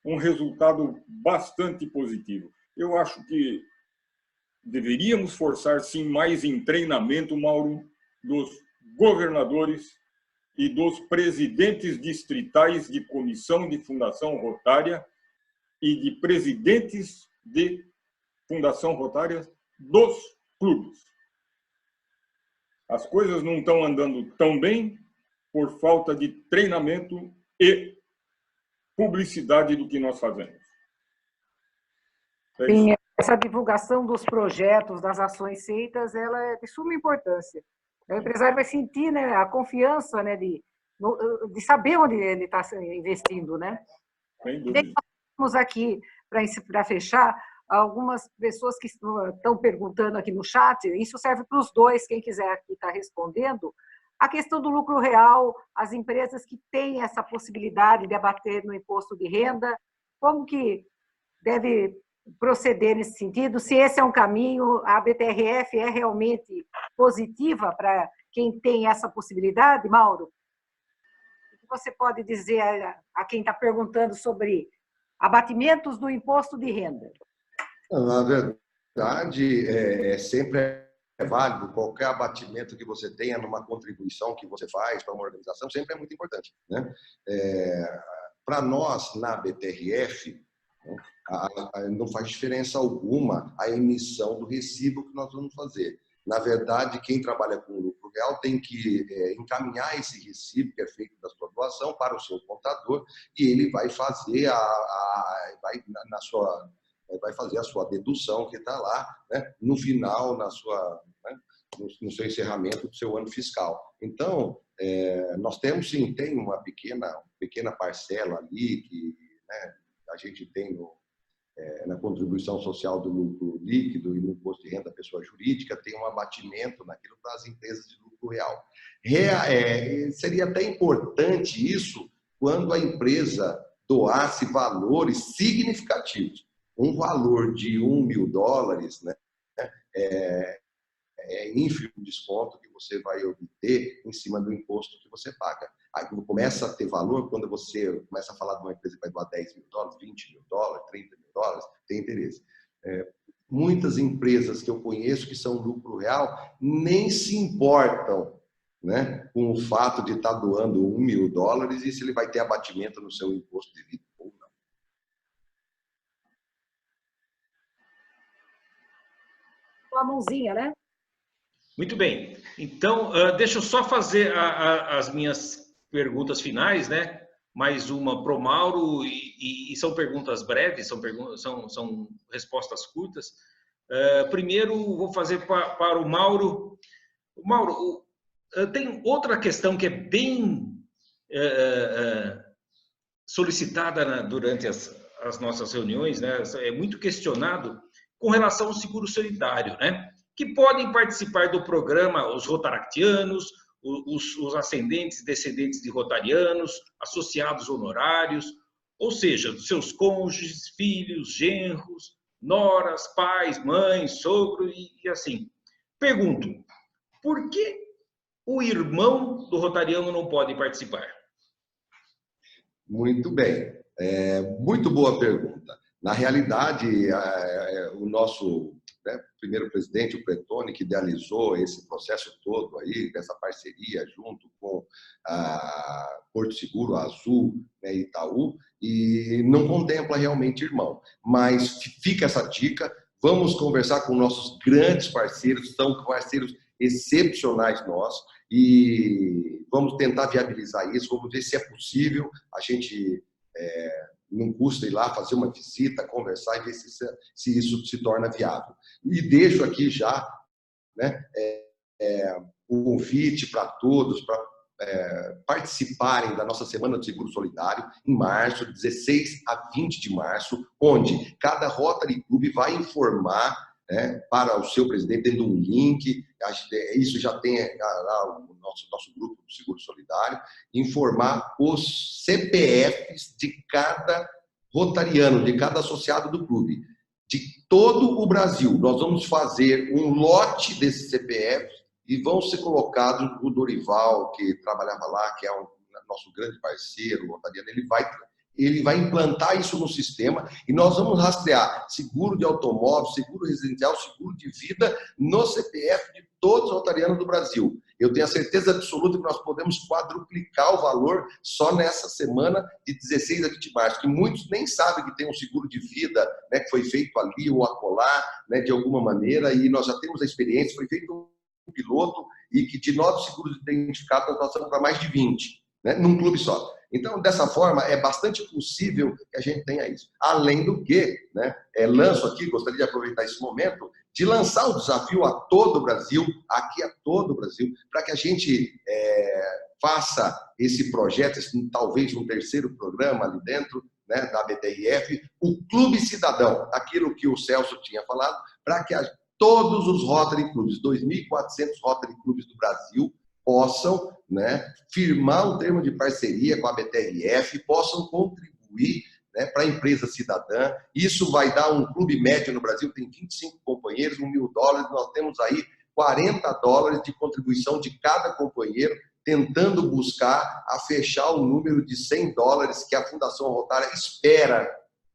um resultado bastante positivo. Eu acho que deveríamos forçar, sim, mais em treinamento, Mauro, dos governadores e dos presidentes distritais de comissão de Fundação Rotária e de presidentes de Fundação Rotária dos clubes. As coisas não estão andando tão bem por falta de treinamento e publicidade do que nós fazemos. Sim, essa divulgação dos projetos, das ações feitas, ela é de suma importância. O empresário vai sentir, né, a confiança, né, de saber onde ele está investindo, né? Sem dúvida. Temos aqui, para fechar, algumas pessoas que estão perguntando aqui no chat, isso serve para os dois, quem quiser aqui estar respondendo, a questão do lucro real, as empresas que têm essa possibilidade de abater no imposto de renda, como que deve proceder nesse sentido? Se esse é um caminho, a BTRF é realmente positiva para quem tem essa possibilidade, Mauro? O que você pode dizer a quem está perguntando sobre abatimentos do imposto de renda? Na verdade, sempre é válido. Qualquer abatimento que você tenha numa contribuição que você faz para uma organização sempre é muito importante, né? Para nós, na BTRF, não faz diferença alguma a emissão do recibo que nós vamos fazer. Na verdade, quem trabalha com lucro real tem que encaminhar esse recibo que é feito da sua doação para o seu contador e ele vai fazer vai fazer a sua dedução que está lá, né, no final, no seu encerramento do seu ano fiscal. Então, nós temos sim, tem uma pequena parcela ali que, né, a gente tem na contribuição social do lucro líquido e no imposto de renda da pessoa jurídica, tem um abatimento naquilo para as empresas de lucro real. Seria até importante isso quando a empresa doasse valores significativos. Um valor de $1.000, né, é ínfimo o desconto que você vai obter em cima do imposto que você paga. Aí começa a ter valor quando você começa a falar de uma empresa que vai doar $10.000, $20.000, $30.000, tem interesse. Muitas empresas que eu conheço que são lucro real nem se importam, né, com o fato de estar doando $1.000 e se ele vai ter abatimento no seu imposto devido ou não. A mãozinha, né? Muito bem. Então, deixa eu só fazer as minhas perguntas finais, né? Mais uma para o Mauro, e são perguntas breves, são respostas curtas. Primeiro, vou fazer para o Mauro. Mauro, tem outra questão que é bem solicitada durante as nossas reuniões, né? É muito questionado com relação ao seguro solidário, né? Que podem participar do programa os rotaractianos, os ascendentes e descendentes de rotarianos, associados honorários, ou seja, dos seus cônjuges, filhos, genros, noras, pais, mães, sogro e assim. Pergunto, por que o irmão do rotariano não pode participar? Muito bem. Muito boa pergunta. Na realidade, o nosso primeiro presidente, o Pretoni, que idealizou esse processo todo aí, essa parceria junto com a Porto Seguro, a Azul, né, Itaú, e não contempla realmente irmão. Mas fica essa dica, vamos conversar com nossos grandes parceiros, são parceiros excepcionais nossos, e vamos tentar viabilizar isso, vamos ver se é possível, a gente não custa ir lá fazer uma visita, conversar e ver se isso se torna viável. E deixo aqui já, né, o convite para todos, para participarem da nossa Semana do Seguro Solidário, em março, 16 a 20 de março, onde cada Rotary Club vai informar, né, para o seu presidente, dentro de um link, isso já tem lá o nosso grupo do Seguro Solidário, informar os CPFs de cada rotariano, de cada associado do clube. de todo o Brasil. Nós vamos fazer um lote desses CPFs e vão ser colocados, o Dorival, que trabalhava lá, que é um nosso grande parceiro, Rotariano, ele vai implantar isso no sistema e nós vamos rastrear seguro de automóvel, seguro residencial, seguro de vida no CPF de todos os rotarianos do Brasil. Eu tenho a certeza absoluta que nós podemos quadruplicar o valor só nessa semana de 16 a 20 de março, que muitos nem sabem que tem um seguro de vida, né, que foi feito ali ou acolá, né, de alguma maneira, e nós já temos a experiência, foi feito um piloto e que de 9 seguros identificados nós passamos para mais de 20, né, num clube só. Então, dessa forma, é bastante possível que a gente tenha isso. Além do que, né, lanço aqui, gostaria de aproveitar esse momento, de lançar o desafio a todo o Brasil, aqui a todo o Brasil, para que a gente faça esse projeto, talvez um terceiro programa ali dentro, né, da BTRF, o Clube Cidadão, aquilo que o Celso tinha falado, para que todos os Rotary Clubes, 2.400 Rotary Clubes do Brasil, possam, né, firmar um termo de parceria com a BTRF, possam contribuir, né, para a empresa cidadã. Isso vai dar um clube médio no Brasil, tem 25 companheiros, $1.000, nós temos aí $40 de contribuição de cada companheiro, tentando buscar a fechar o número de $100 que a Fundação Rotária espera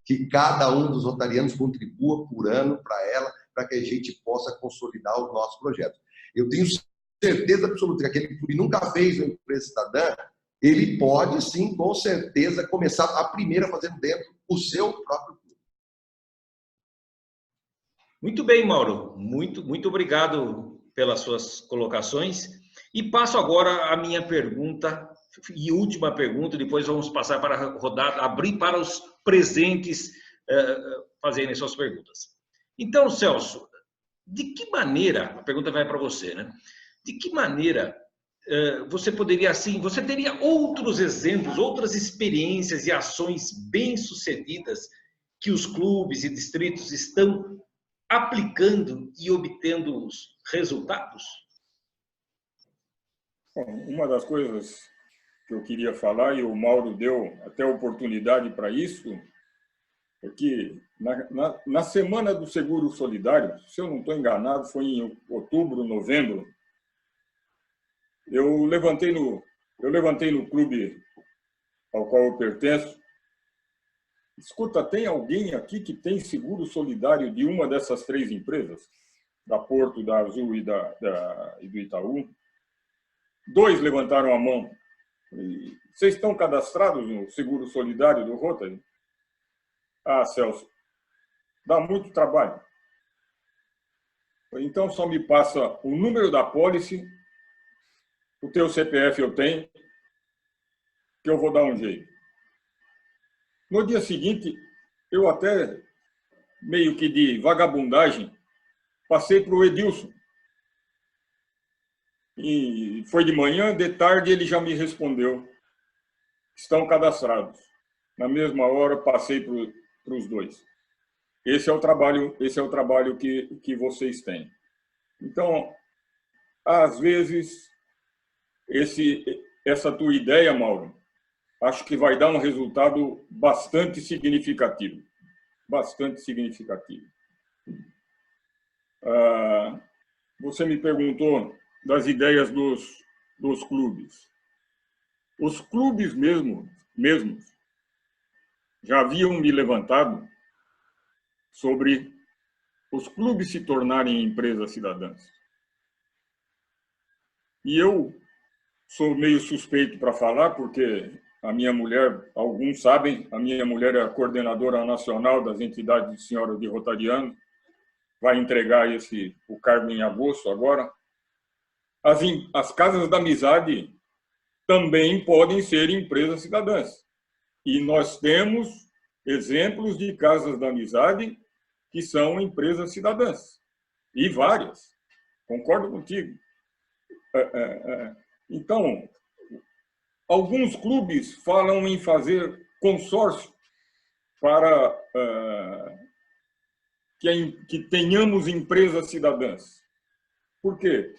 que cada um dos rotarianos contribua por ano para ela, para que a gente possa consolidar o nosso projeto. Eu tenho certeza absoluta que aquele clube nunca fez uma empresa cidadã, ele pode sim, com certeza, começar a primeira fazendo dentro o seu próprio clube. Muito bem, Mauro. Muito obrigado pelas suas colocações. E passo agora a minha pergunta, e última pergunta, depois vamos passar para a rodada, abrir para os presentes fazerem suas perguntas. Então, Celso, de que maneira, a pergunta vai para você, né? De que maneira você poderia, assim, você teria outros exemplos, outras experiências e ações bem-sucedidas que os clubes e distritos estão aplicando e obtendo os resultados? Bom, uma das coisas que eu queria falar, e o Mauro deu até oportunidade para isso, é que na Semana do Seguro Solidário, se eu não estou enganado, foi em outubro, novembro, eu levantei no clube ao qual eu pertenço. Escuta, tem alguém aqui que tem seguro solidário de uma dessas 3 empresas? Da Porto, da Azul e do Itaú? 2 levantaram a mão. Vocês estão cadastrados no seguro solidário do Rotary? Ah, Celso, dá muito trabalho. Então só me passa o número da pólice, o teu CPF eu tenho, que eu vou dar um jeito. No dia seguinte, eu até, meio que de vagabundagem, passei para o Edilson. E foi de manhã, de tarde ele já me respondeu. Estão cadastrados. Na mesma hora, passei para os 2. Esse é o trabalho que vocês têm. Então, às vezes, essa tua ideia, Mauro, acho que vai dar um resultado bastante significativo. Bastante significativo. Você me perguntou das ideias dos clubes. Os clubes mesmos já haviam me levantado sobre os clubes se tornarem empresas cidadãs. E eu sou meio suspeito para falar, porque a minha mulher, alguns sabem, a minha mulher é a coordenadora nacional das entidades de senhoras de Rotariano, vai entregar o cargo em agosto agora. As casas da amizade também podem ser empresas cidadãs. E nós temos exemplos de casas da amizade que são empresas cidadãs. E várias. Concordo contigo. Então, alguns clubes falam em fazer consórcio para que tenhamos empresas cidadãs. Por quê?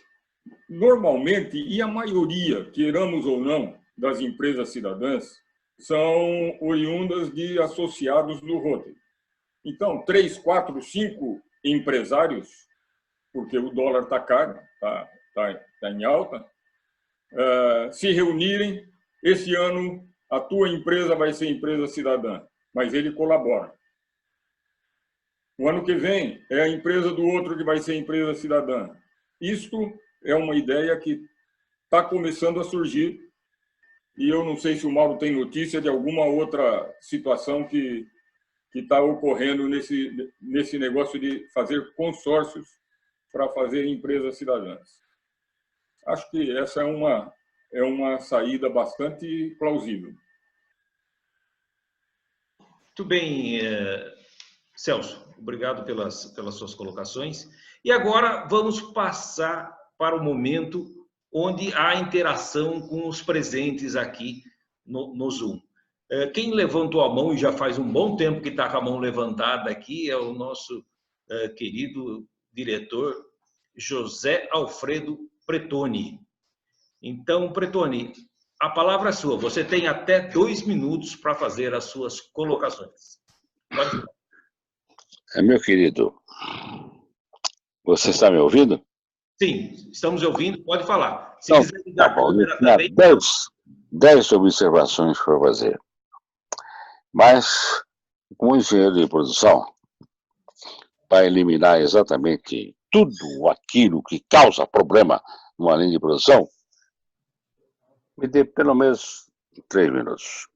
Normalmente, e a maioria, queiramos ou não, das empresas cidadãs, são oriundas de associados do Rotary. Então, 3, 4, 5 empresários, porque o dólar está caro, está em alta, se reunirem. Esse ano, a tua empresa vai ser empresa cidadã, mas ele colabora. O ano que vem, é a empresa do outro que vai ser empresa cidadã. Isto é uma ideia que está começando a surgir, e eu não sei se o Mauro tem notícia de alguma outra situação que está ocorrendo nesse negócio de fazer consórcios para fazer empresas cidadãs. Acho que essa é uma saída bastante plausível. Muito bem, Celso. Obrigado pelas suas colocações. E agora vamos passar para o momento onde há interação com os presentes aqui no Zoom. Quem levantou a mão, e já faz um bom tempo que está com a mão levantada aqui, é o nosso querido diretor José Alfredo Pretoni. Então, Pretoni, a palavra é sua. Você tem até 2 minutos para fazer as suas colocações. Pode falar. Meu querido, você está me ouvindo? Sim, estamos ouvindo. Pode falar. Se Então, quiser ligar a câmera tinha também. 10 observações para fazer. Mas, como engenheiro de produção, para eliminar exatamente tudo aquilo que causa problema numa linha de produção, me dê pelo menos 3 minutos.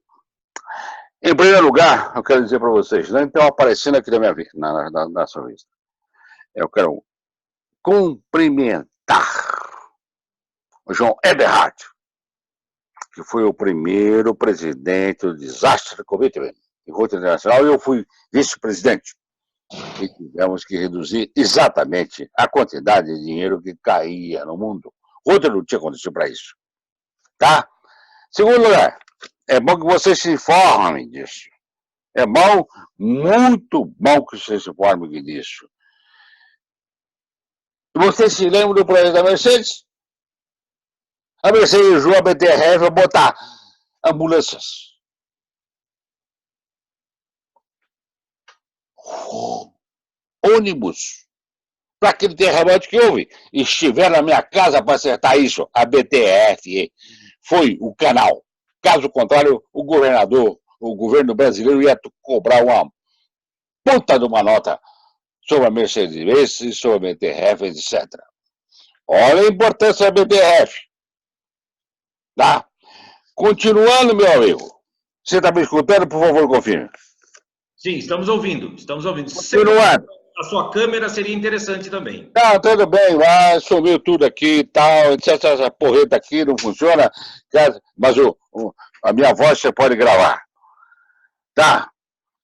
Em primeiro lugar, eu quero dizer para vocês, não estão aparecendo aqui na sua vista. Eu quero cumprimentar o João Eberhard, que foi o primeiro presidente do desastre do Covid em rota internacional, e eu fui vice-presidente. E tivemos que reduzir exatamente a quantidade de dinheiro que caía no mundo. Rota não tinha condição para isso. Tá? Segundo lugar, é bom que vocês se informem disso. É bom, muito bom que vocês se informem disso. Vocês se lembram do projeto da Mercedes? A Mercedes usou a BTRF para botar ambulâncias. Ônibus. Para aquele terremoto que houve. Estiver na minha casa para acertar isso. A BTRF foi o canal. Caso contrário, o governo brasileiro ia cobrar uma puta de uma nota sobre a Mercedes, sobre a BTRF, etc. Olha a importância da BTRF. Tá? Continuando, meu amigo. Você está me escutando? Por favor, confirme. Sim, estamos ouvindo. Estamos ouvindo. Continuando. A sua câmera seria interessante também. Não, tudo bem, lá sumiu tudo aqui e tal, essa porreta aqui não funciona, mas a minha voz você pode gravar. Tá?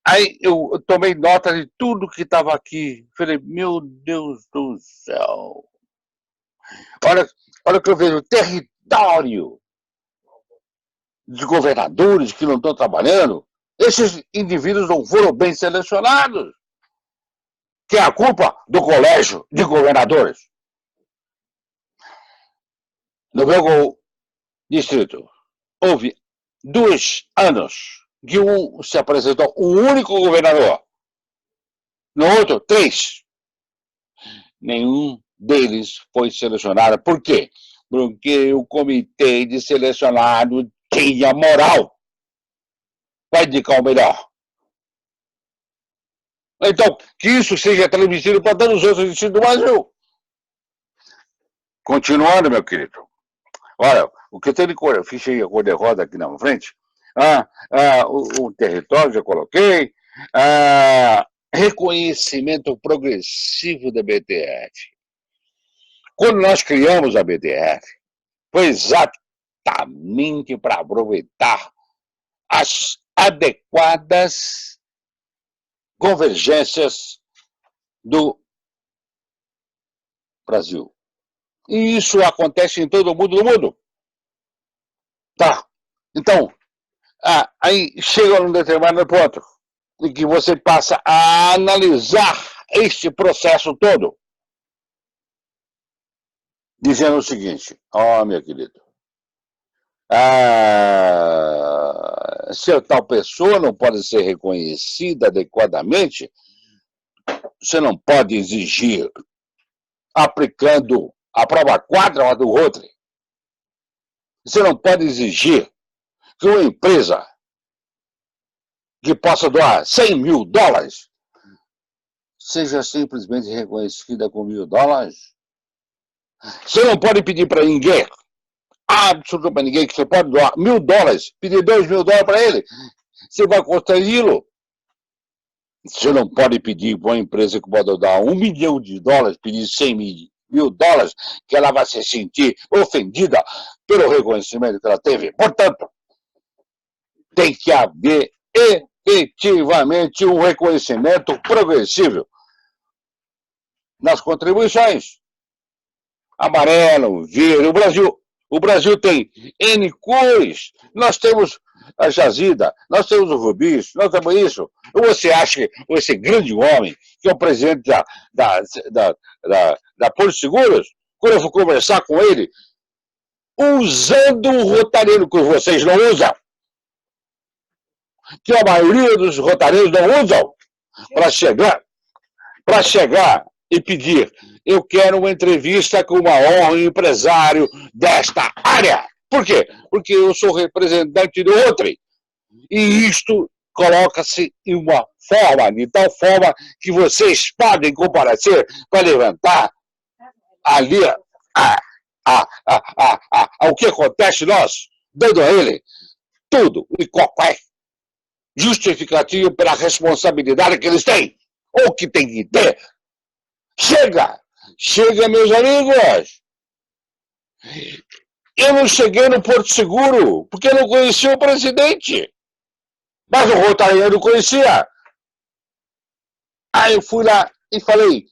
Aí eu tomei nota de tudo que estava aqui. Falei, meu Deus do céu. Olha o que eu vejo, o território de governadores que não estão trabalhando. Esses indivíduos não foram bem selecionados. Que é a culpa do colégio de governadores. No meu distrito, houve 2 anos que se apresentou um único governador. No outro, 3. Nenhum deles foi selecionado. Por quê? Porque o comitê de selecionado tinha moral para indicar o melhor. Então, que isso seja transmitido para todos os outros distritos do Brasil. Continuando, meu querido. Olha, o que eu tenho de cor, eu fiz a cor de roda aqui na frente. O território, já coloquei. Reconhecimento progressivo da BTF. Quando nós criamos a BTF, foi exatamente para aproveitar as adequadas convergências do Brasil. E isso acontece em todo mundo do mundo. Tá? Então, aí chega num determinado ponto em que você passa a analisar este processo todo, dizendo o seguinte, meu querido, se a tal pessoa não pode ser reconhecida adequadamente, você não pode exigir, aplicando a prova quadra do Rotary, você não pode exigir que uma empresa que possa doar 100 mil dólares seja simplesmente reconhecida com $1.000. Você não pode pedir para ninguém, absolutamente para ninguém, que você pode doar $1.000, pedir $2.000 para ele. Você vai constrangi-lo. Você não pode pedir para uma empresa que pode dar $1 milhão, pedir 100 mil dólares, que ela vai se sentir ofendida pelo reconhecimento que ela teve. Portanto, tem que haver efetivamente um reconhecimento progressivo nas contribuições. Amarelo, verde, o Brasil tem N cores, nós temos a jazida, nós temos o rubis, nós temos isso. Ou você acha que esse grande homem, que é o presidente da Porto Seguros, quando eu for conversar com ele, usando o rotariano que vocês não usam, que a maioria dos rotarianos não usam, para chegar e pedir, eu quero uma entrevista com o maior empresário desta área. Por quê? Porque eu sou representante do Rotary. E isto coloca-se em uma forma, de tal forma que vocês podem comparecer para levantar ali o que acontece nós, dando a ele tudo e qualquer justificativo pela responsabilidade que eles têm, ou que têm que ter. Chega, meus amigos. Eu não cheguei no Porto Seguro, porque eu não conhecia o presidente. Mas o rotariano conhecia. Aí eu fui lá e falei,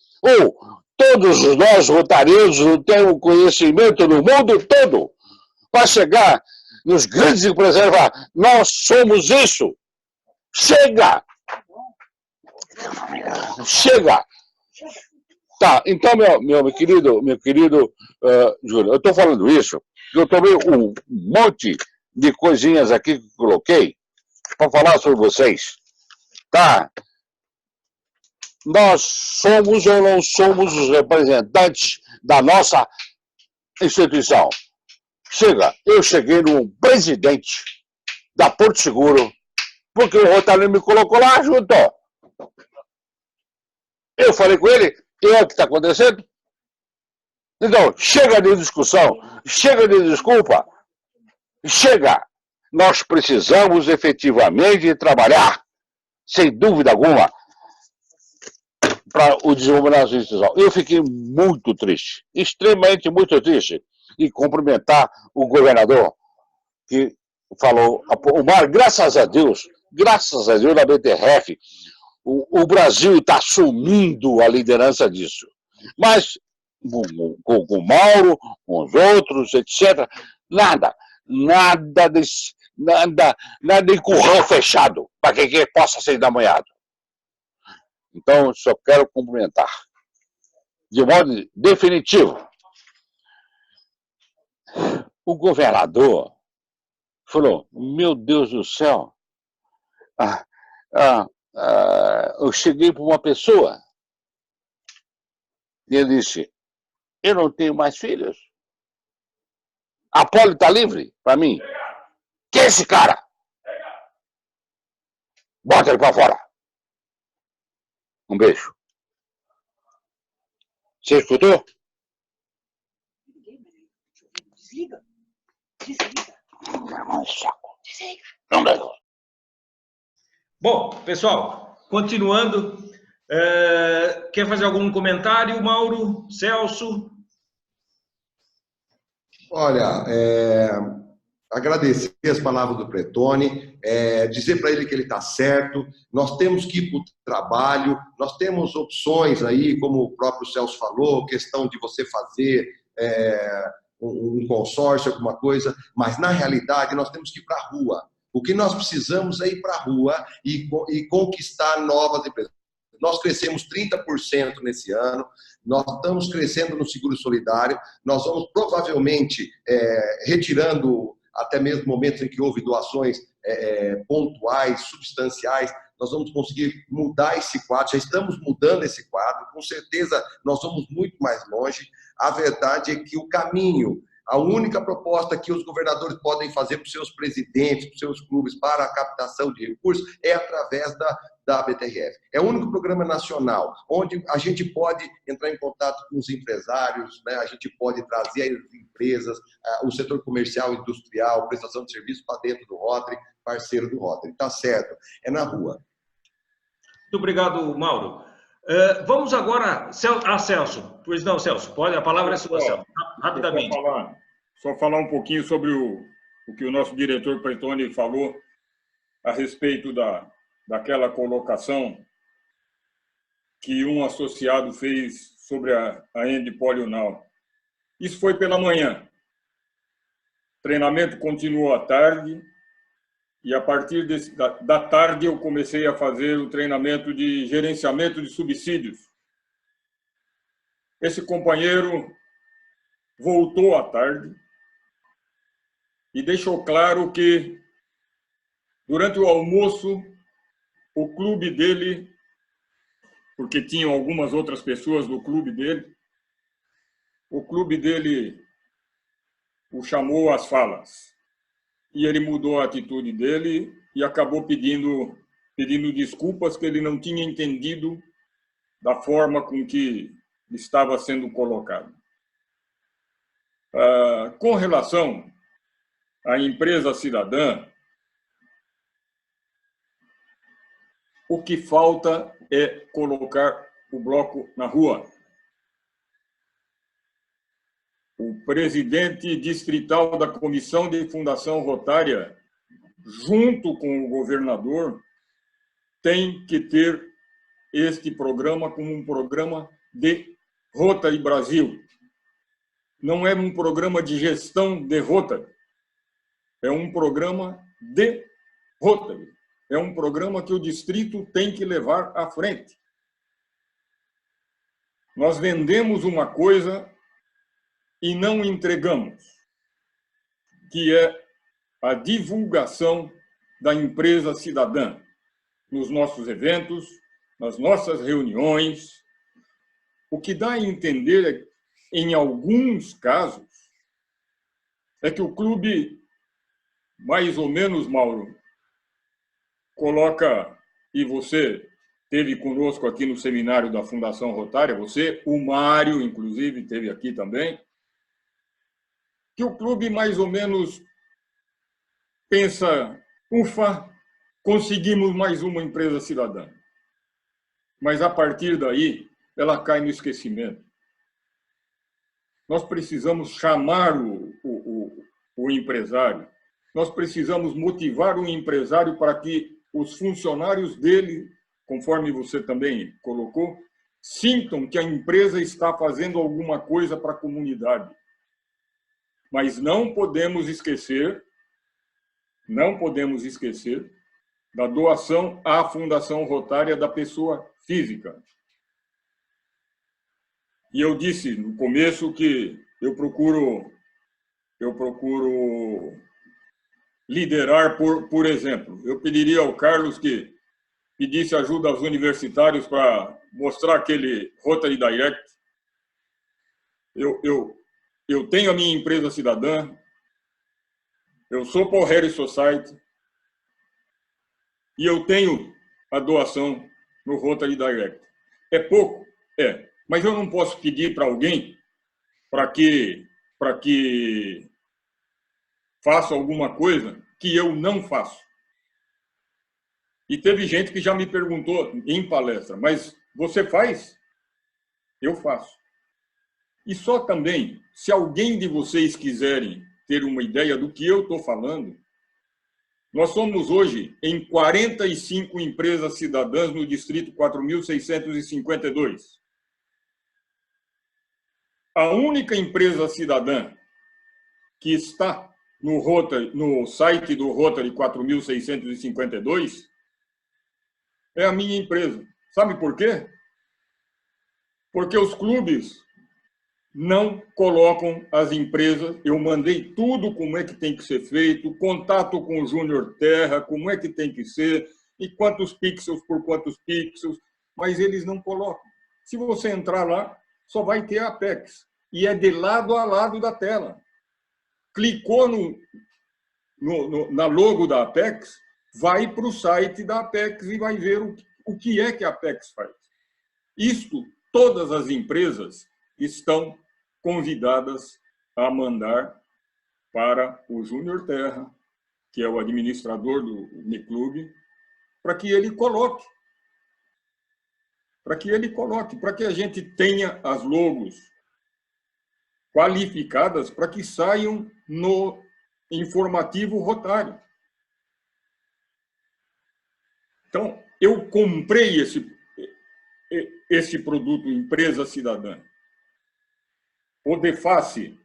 todos nós rotarianos temos conhecimento no mundo todo, para chegar nos grandes empresários e falar, nós somos isso. Chega! Tá, então, meu querido Júlio, eu estou falando isso, eu tomei um monte de coisinhas aqui que coloquei para falar sobre vocês, tá? Nós somos ou não somos os representantes da nossa instituição? Eu cheguei no presidente da Porto Seguro, porque o Rotariano me colocou lá junto. Eu falei com ele, e é o que está acontecendo? Então, chega de discussão, chega de desculpa, chega. Nós precisamos efetivamente trabalhar, sem dúvida alguma, para o desenvolvimento da nossa instituição. Eu fiquei muito triste, extremamente muito triste, e cumprimentar o governador, que falou, graças a Deus, na BTRF, o Brasil está assumindo a liderança disso. Mas, com o Mauro, com os outros, etc., nada de curral fechado, para que possa ser endamanhado. Então, só quero cumprimentar, de modo definitivo, o governador falou, meu Deus do céu, eu cheguei para uma pessoa e ele disse, eu não tenho mais filhos. A Poli está livre para mim. Quem é esse cara? Bota ele para fora. Um beijo. Você escutou? Desliga. Não dá. Bom, pessoal, continuando, quer fazer algum comentário, Mauro, Celso? Olha, agradecer as palavras do Pretoni, dizer para ele que ele está certo, nós temos que ir para o trabalho, nós temos opções aí, como o próprio Celso falou, questão de você fazer um consórcio, alguma coisa, mas na realidade nós temos que ir para a rua. O que nós precisamos é ir para a rua e conquistar novas empresas. Nós crescemos 30% nesse ano, nós estamos crescendo no Seguro Solidário, nós vamos provavelmente retirando, até mesmo momentos em que houve doações pontuais, substanciais, nós vamos conseguir mudar esse quadro, já estamos mudando esse quadro, com certeza nós vamos muito mais longe. A verdade é que o caminho, a única proposta que os governadores podem fazer para os seus presidentes, para os seus clubes, para a captação de recursos, é através da BTRF. É o único programa nacional onde a gente pode entrar em contato com os empresários, né? A gente pode trazer as empresas, o setor comercial, industrial, prestação de serviço para dentro do Rotary, parceiro do Rotary. Está certo, é na rua. Muito obrigado, Mauro. Vamos agora a Celso. Pois não, Celso, pode, a palavra é sua, Celso. Rapidamente. Só falar um pouquinho sobre o que o nosso diretor Pretoni falou a respeito daquela colocação que um associado fez sobre a End Polio Now. Isso foi pela manhã. O treinamento continuou à tarde e, a partir da tarde, eu comecei a fazer o treinamento de gerenciamento de subsídios. Esse companheiro voltou à tarde e deixou claro que, durante o almoço, o clube dele, porque tinham algumas outras pessoas do clube dele, o clube dele o chamou às falas. E ele mudou a atitude dele e acabou pedindo desculpas que ele não tinha entendido da forma com que estava sendo colocado. Com relação à empresa cidadã, o que falta é colocar o bloco na rua. O presidente distrital da Comissão de Fundação Rotária, junto com o governador, tem que ter este programa como um programa de Rotary Brasil. Não é um programa de gestão de Rotary. É um programa de Rotary. É um programa que o distrito tem que levar à frente. Nós vendemos uma coisa e não entregamos, que é a divulgação da empresa cidadã nos nossos eventos, nas nossas reuniões. O que dá a entender, em alguns casos, é que o clube, mais ou menos, Mauro, coloca, e você esteve conosco aqui no seminário da Fundação Rotária, você, o Mário, inclusive, esteve aqui também, que o clube mais ou menos pensa, ufa, conseguimos mais uma empresa cidadã. Mas, a partir daí, ela cai no esquecimento. Nós precisamos chamar o empresário, nós precisamos motivar o empresário para que os funcionários dele, conforme você também colocou, sintam que a empresa está fazendo alguma coisa para a comunidade. Mas não podemos esquecer da doação à Fundação Rotária da pessoa física. E eu disse no começo que eu procuro liderar por exemplo. Eu pediria ao Carlos que pedisse ajuda aos universitários para mostrar aquele Rotary Direct. Eu tenho a minha empresa cidadã, eu sou Paul Harris Society e eu tenho a doação no Rotary Direct. É pouco? É. Mas eu não posso pedir para alguém para que faça alguma coisa que eu não faço. E teve gente que já me perguntou em palestra, mas você faz? Eu faço. E só também, se alguém de vocês quiserem ter uma ideia do que eu estou falando, nós somos hoje em 45 empresas cidadãs no distrito 4.652. A única empresa cidadã que está no site do Rotary 4.652 é a minha empresa. Sabe por quê? Porque os clubes não colocam as empresas. Eu mandei tudo como é que tem que ser feito, contato com o Júnior Terra, como é que tem que ser, e quantos pixels por quantos pixels, mas eles não colocam. Se você entrar lá, só vai ter a Apex, e é de lado a lado da tela. Clicou na logo da Apex, vai para o site da Apex e vai ver o que é que a Apex faz. Isto, todas as empresas estão convidadas a mandar para o Júnior Terra, que é o administrador do Uniclube, para que ele coloque. Para que a gente tenha as logos qualificadas para que saiam no informativo Rotário. Então, eu comprei esse produto Empresa Cidadã. O Deface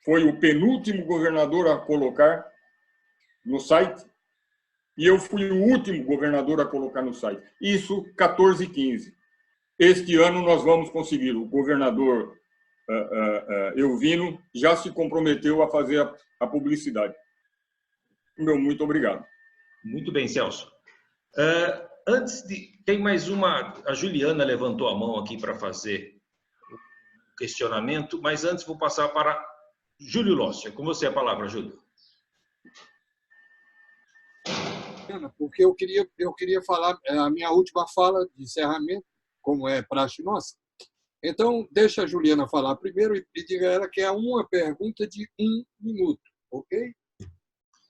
foi o penúltimo governador a colocar no site e eu fui o último governador a colocar no site. Isso, 14 e 15. Este ano nós vamos conseguir. O governador Elvino já se comprometeu a fazer a publicidade. Meu muito obrigado. Muito bem, Celso. Tem mais uma... A Juliana levantou a mão aqui para fazer o questionamento, mas antes vou passar para Júlio Lócio. Com você a palavra, Júlio. Porque eu queria falar a minha última fala de encerramento, como é praxe nossa. Então, deixa a Juliana falar primeiro e diga a ela que é uma pergunta de 1 minuto, ok?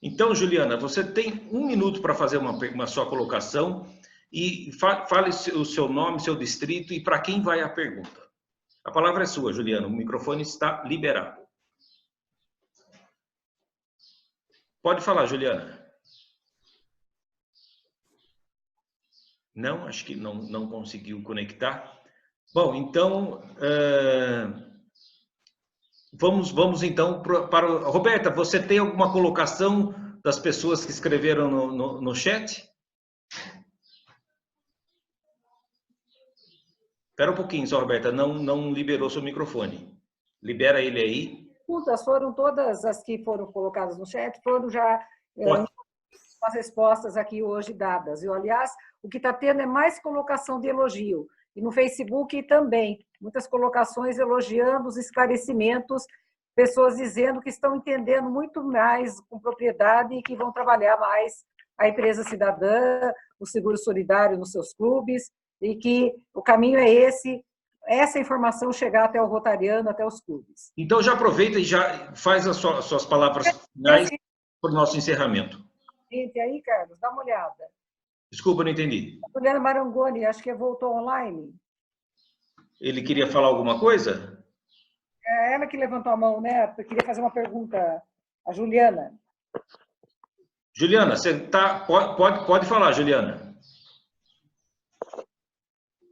Então, Juliana, você tem 1 minuto para fazer uma sua colocação e fale o seu nome, seu distrito e para quem vai a pergunta. A palavra é sua, Juliana. O microfone está liberado. Pode falar, Juliana. Não, acho que não conseguiu conectar. Bom, então, vamos então para... Roberta, você tem alguma colocação das pessoas que escreveram no chat? Espera um pouquinho só, Roberta, não liberou seu microfone. Libera ele aí. Foram todas as que foram colocadas no chat, foram já as respostas aqui hoje dadas. E, aliás, o que está tendo é mais colocação de elogio. E no Facebook também, muitas colocações elogiando os esclarecimentos, pessoas dizendo que estão entendendo muito mais com propriedade e que vão trabalhar mais a empresa cidadã, o seguro solidário nos seus clubes, e que o caminho é essa informação chegar até o rotariano, até os clubes. Então, já aproveita e já faz as suas palavras finais para o nosso encerramento. Gente, aí, Carlos, dá uma olhada. Desculpa, não entendi. A Juliana Marangoni, acho que voltou online. Ele queria falar alguma coisa? É ela que levantou a mão, né? Eu queria fazer uma pergunta. A Juliana. Juliana, você pode falar, Juliana.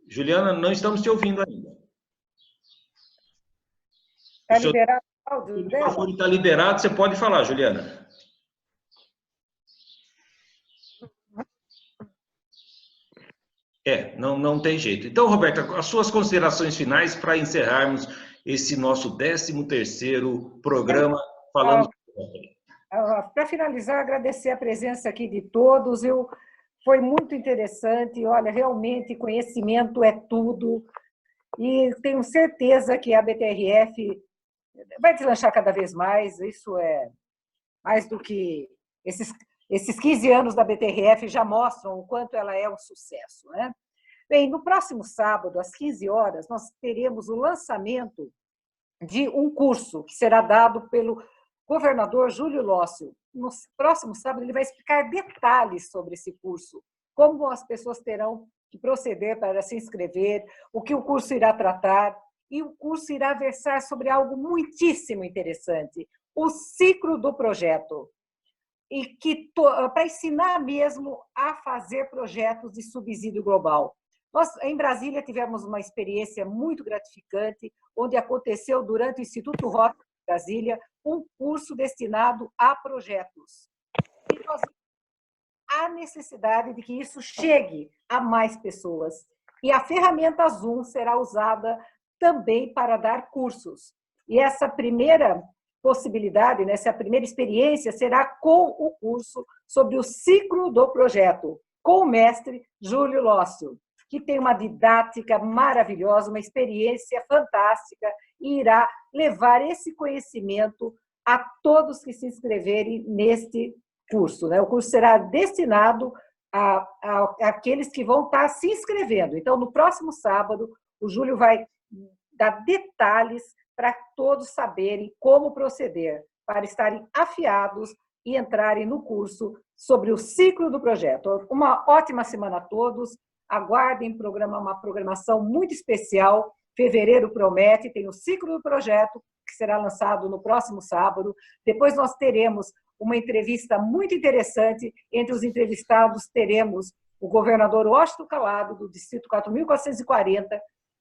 Juliana, não estamos te ouvindo ainda. Está liberado o áudio dela? O microfone está liberado, você pode falar, Juliana. Não tem jeito. Então, Roberta, as suas considerações finais para encerrarmos esse nosso 13º programa falando sobre... Para finalizar, agradecer a presença aqui de todos. Foi muito interessante. Olha, realmente, conhecimento é tudo. E tenho certeza que a BTRF vai deslanchar cada vez mais. Isso é mais do que... Esses 15 anos da BTRF já mostram o quanto ela é um sucesso, né? Bem, no próximo sábado, às 15 horas, nós teremos o lançamento de um curso que será dado pelo governador Júlio Lócio. No próximo sábado, ele vai explicar detalhes sobre esse curso, como as pessoas terão que proceder para se inscrever, o que o curso irá tratar, e o curso irá versar sobre algo muitíssimo interessante, o ciclo do projeto. E que para ensinar mesmo a fazer projetos de subsídio global. Nós, em Brasília, tivemos uma experiência muito gratificante, onde aconteceu, durante o Instituto Rotary de Brasília, um curso destinado a projetos. E nós há necessidade de que isso chegue a mais pessoas. E a ferramenta Zoom será usada também para dar cursos. E essa primeira possibilidade, essa primeira experiência será com o curso sobre o ciclo do projeto. com o mestre Júlio Lócio, que tem uma didática maravilhosa, uma experiência fantástica e irá levar esse conhecimento a todos que se inscreverem neste curso. O curso será destinado àqueles que vão estar se inscrevendo. Então, no próximo sábado, o Júlio vai dar detalhes para todos saberem como proceder, para estarem afiados e entrarem no curso sobre o ciclo do projeto. Uma ótima semana a todos. Aguardem uma programação muito especial. Fevereiro promete, tem o ciclo do projeto, que será lançado no próximo sábado. Depois nós teremos uma entrevista muito interessante. Entre os entrevistados teremos o governador Washington Calado, do Distrito 4.440,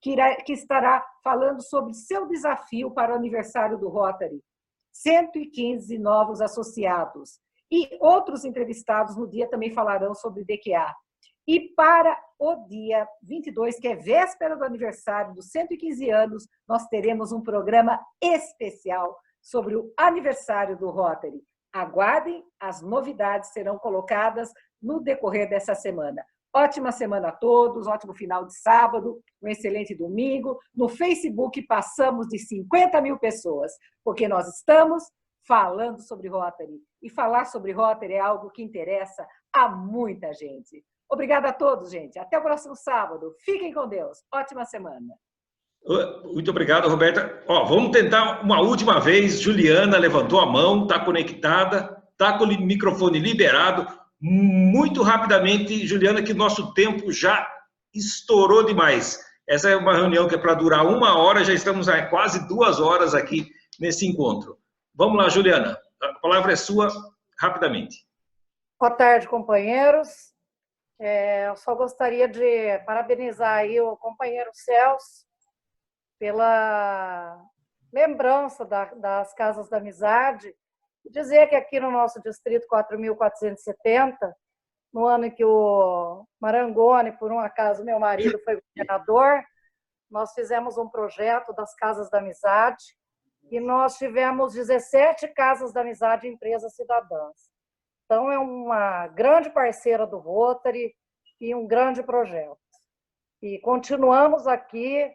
que estará falando sobre seu desafio para o aniversário do Rotary. 115 novos associados. E outros entrevistados no dia também falarão sobre DQA. E para o dia 22, que é véspera do aniversário dos 115 anos, nós teremos um programa especial sobre o aniversário do Rotary. Aguardem, as novidades serão colocadas no decorrer dessa semana. Ótima semana a todos, ótimo final de sábado, um excelente domingo. No Facebook passamos de 50 mil pessoas, porque nós estamos falando sobre Rotary. E falar sobre Rotary é algo que interessa a muita gente. Obrigada a todos, gente. Até o próximo sábado. Fiquem com Deus. Ótima semana. Muito obrigado, Roberta. Vamos tentar uma última vez. Juliana levantou a mão, está conectada, está com o microfone liberado. Muito rapidamente, Juliana, que nosso tempo já estourou demais. Essa é uma reunião que é para durar 1 hora, já estamos há quase 2 horas aqui nesse encontro. Vamos lá, Juliana. A palavra é sua, rapidamente. Boa tarde, companheiros. Eu só gostaria de parabenizar aí o companheiro Celso pela lembrança das Casas da Amizade e dizer que aqui no nosso distrito 4.470, no ano em que o Marangoni, por um acaso, meu marido foi governador, nós fizemos um projeto das Casas da Amizade e nós tivemos 17 Casas da Amizade em empresas cidadãs. Então, é uma grande parceira do Rotary e um grande projeto. E continuamos aqui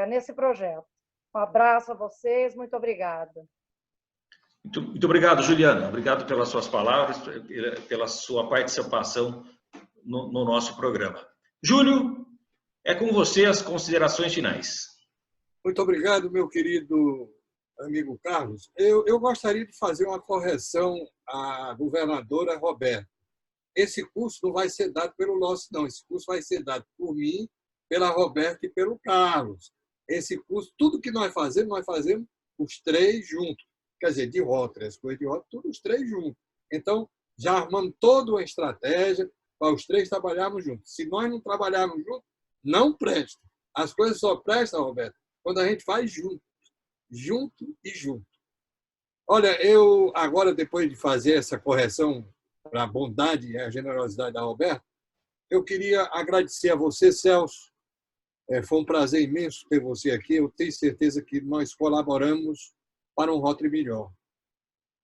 nesse projeto. Um abraço a vocês, muito obrigada. Muito obrigado, Juliana. Obrigado pelas suas palavras, pela sua participação no nosso programa. Júlio, é com você as considerações finais. Muito obrigado, meu querido amigo Carlos. Eu gostaria de fazer uma correção à governadora Roberta. Esse curso não vai ser dado pelo nosso, não. Esse curso vai ser dado por mim, pela Roberta e pelo Carlos. Esse curso, tudo que nós fazemos os 3 juntos. Quer dizer, de Rotary, as coisas de Rotary, tudo os 3 juntos. Então, já armamos toda uma estratégia para os 3 trabalharmos juntos. Se nós não trabalharmos juntos, não presta. As coisas só prestam, Roberto, quando a gente faz junto. Junto e junto. Olha, eu agora, depois de fazer essa correção para a bondade e a generosidade da Roberta, eu queria agradecer a você, Celso. Foi um prazer imenso ter você aqui. Eu tenho certeza que nós colaboramos para um Rotary melhor.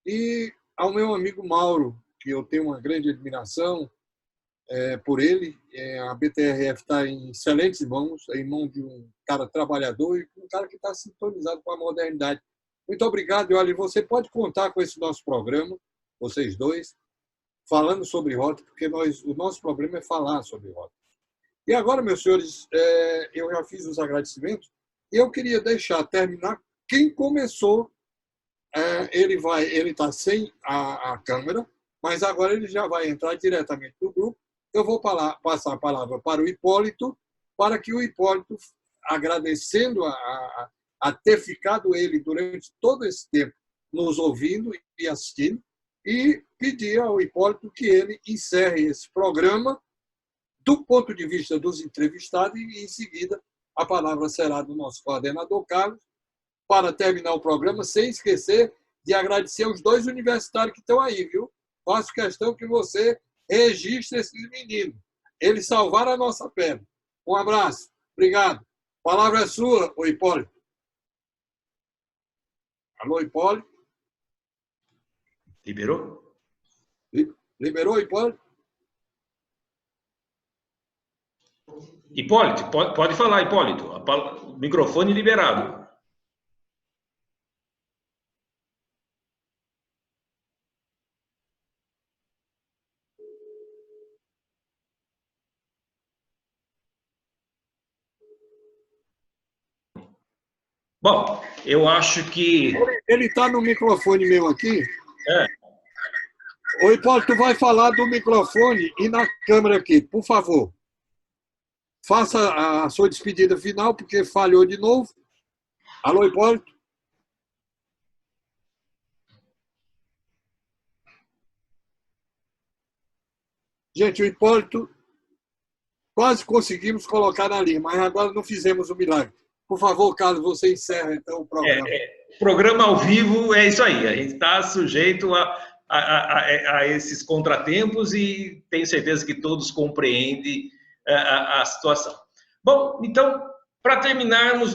E ao meu amigo Mauro, que eu tenho uma grande admiração por ele, a BTRF está em excelentes mãos, em mão de um cara trabalhador e um cara que está sintonizado com a modernidade. Muito obrigado. E olha, você pode contar com esse nosso programa, vocês dois, falando sobre Rotary, porque o nosso problema é falar sobre Rotary. E agora, meus senhores, eu já fiz os agradecimentos e eu queria terminar quem começou. Ele está sem a câmera, mas agora ele já vai entrar diretamente no grupo. Eu vou passar a palavra para o Hipólito, para que o Hipólito, agradecendo a ter ficado ele durante todo esse tempo nos ouvindo e assistindo, e pedir ao Hipólito que ele encerre esse programa do ponto de vista dos entrevistados e, em seguida, a palavra será do nosso coordenador Carlos, para terminar o programa, sem esquecer de agradecer aos 2 universitários que estão aí, viu? Faço questão que você registre esses meninos. Eles salvaram a nossa pele. Um abraço. Obrigado. A palavra é sua, ô Hipólito. Alô, Hipólito? Liberou? Liberou, Hipólito? Hipólito, pode falar, Hipólito. O microfone liberado. Bom, eu acho que... Ele está no microfone meu aqui? É. Ô, Hipólito, tu vai falar do microfone e na câmera aqui, por favor. Faça a sua despedida final, porque falhou de novo. Alô, Hipólito? Gente, o Hipólito quase conseguimos colocar na linha, mas agora não fizemos o milagre. Por favor, Carlos, você encerra então o programa. Programa ao vivo é isso aí. A gente está sujeito a esses contratempos e tenho certeza que todos compreendem a situação. Bom, então, para terminarmos,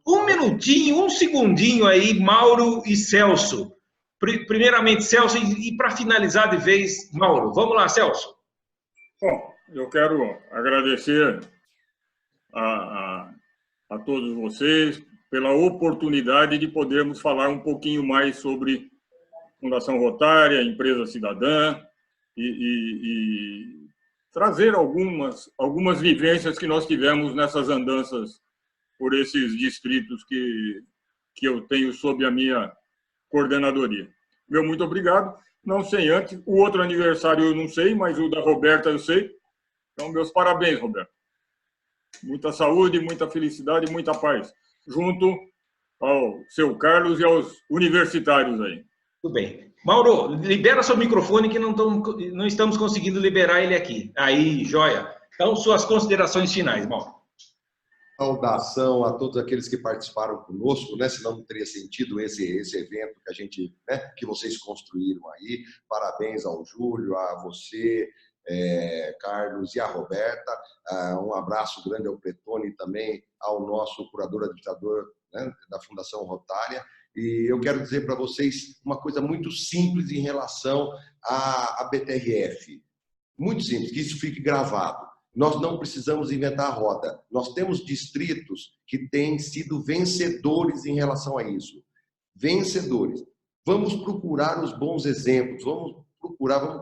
um minutinho, um segundinho aí, Mauro e Celso. Primeiramente, Celso, e para finalizar de vez, Mauro. Vamos lá, Celso. Bom, eu quero agradecer a todos vocês pela oportunidade de podermos falar um pouquinho mais sobre Fundação Rotária, Empresa Cidadã e trazer algumas vivências que nós tivemos nessas andanças por esses distritos que eu tenho sob a minha coordenadoria. Meu muito obrigado. Não sei antes, o outro aniversário eu não sei, mas o da Roberta eu sei. Então, meus parabéns, Roberta. Muita saúde, muita felicidade, muita paz. Junto ao seu Carlos e aos universitários aí. Tudo bem. Mauro, libera seu microfone que não estamos conseguindo liberar ele aqui. Aí, joia. Então, suas considerações finais, Mauro. Saudação a todos aqueles que participaram conosco, né? Senão não teria sentido esse evento que a gente, né? Que vocês construíram aí. Parabéns ao Júlio, a você, Carlos e a Roberta. Um abraço grande ao Pretone e também ao nosso curador administrador, né, da Fundação Rotária. E eu quero dizer para vocês uma coisa muito simples em relação à BTRF. Muito simples, que isso fique gravado. Nós não precisamos inventar a roda. Nós temos distritos que têm sido vencedores em relação a isso. Vencedores. Vamos procurar os bons exemplos, vamos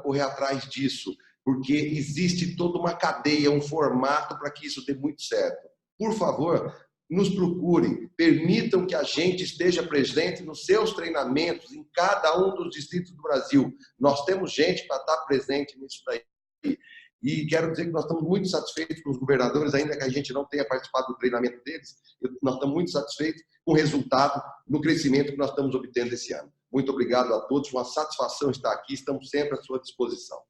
correr atrás disso, porque existe toda uma cadeia, um formato para que isso dê muito certo. Por favor, nos procurem, permitam que a gente esteja presente nos seus treinamentos em cada um dos distritos do Brasil. Nós temos gente para estar presente nisso daí. E quero dizer que nós estamos muito satisfeitos com os governadores, ainda que a gente não tenha participado do treinamento deles, nós estamos muito satisfeitos com o resultado, no crescimento que nós estamos obtendo esse ano. Muito obrigado a todos, uma satisfação estar aqui, estamos sempre à sua disposição.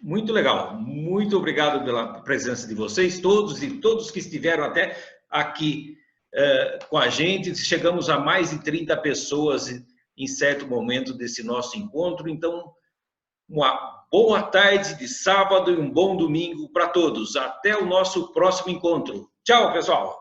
Muito legal, muito obrigado pela presença de vocês, todos e todos que estiveram até aqui com a gente. Chegamos a mais de 30 pessoas em certo momento desse nosso encontro, então uma boa tarde de sábado e um bom domingo para todos. Até o nosso próximo encontro. Tchau, pessoal!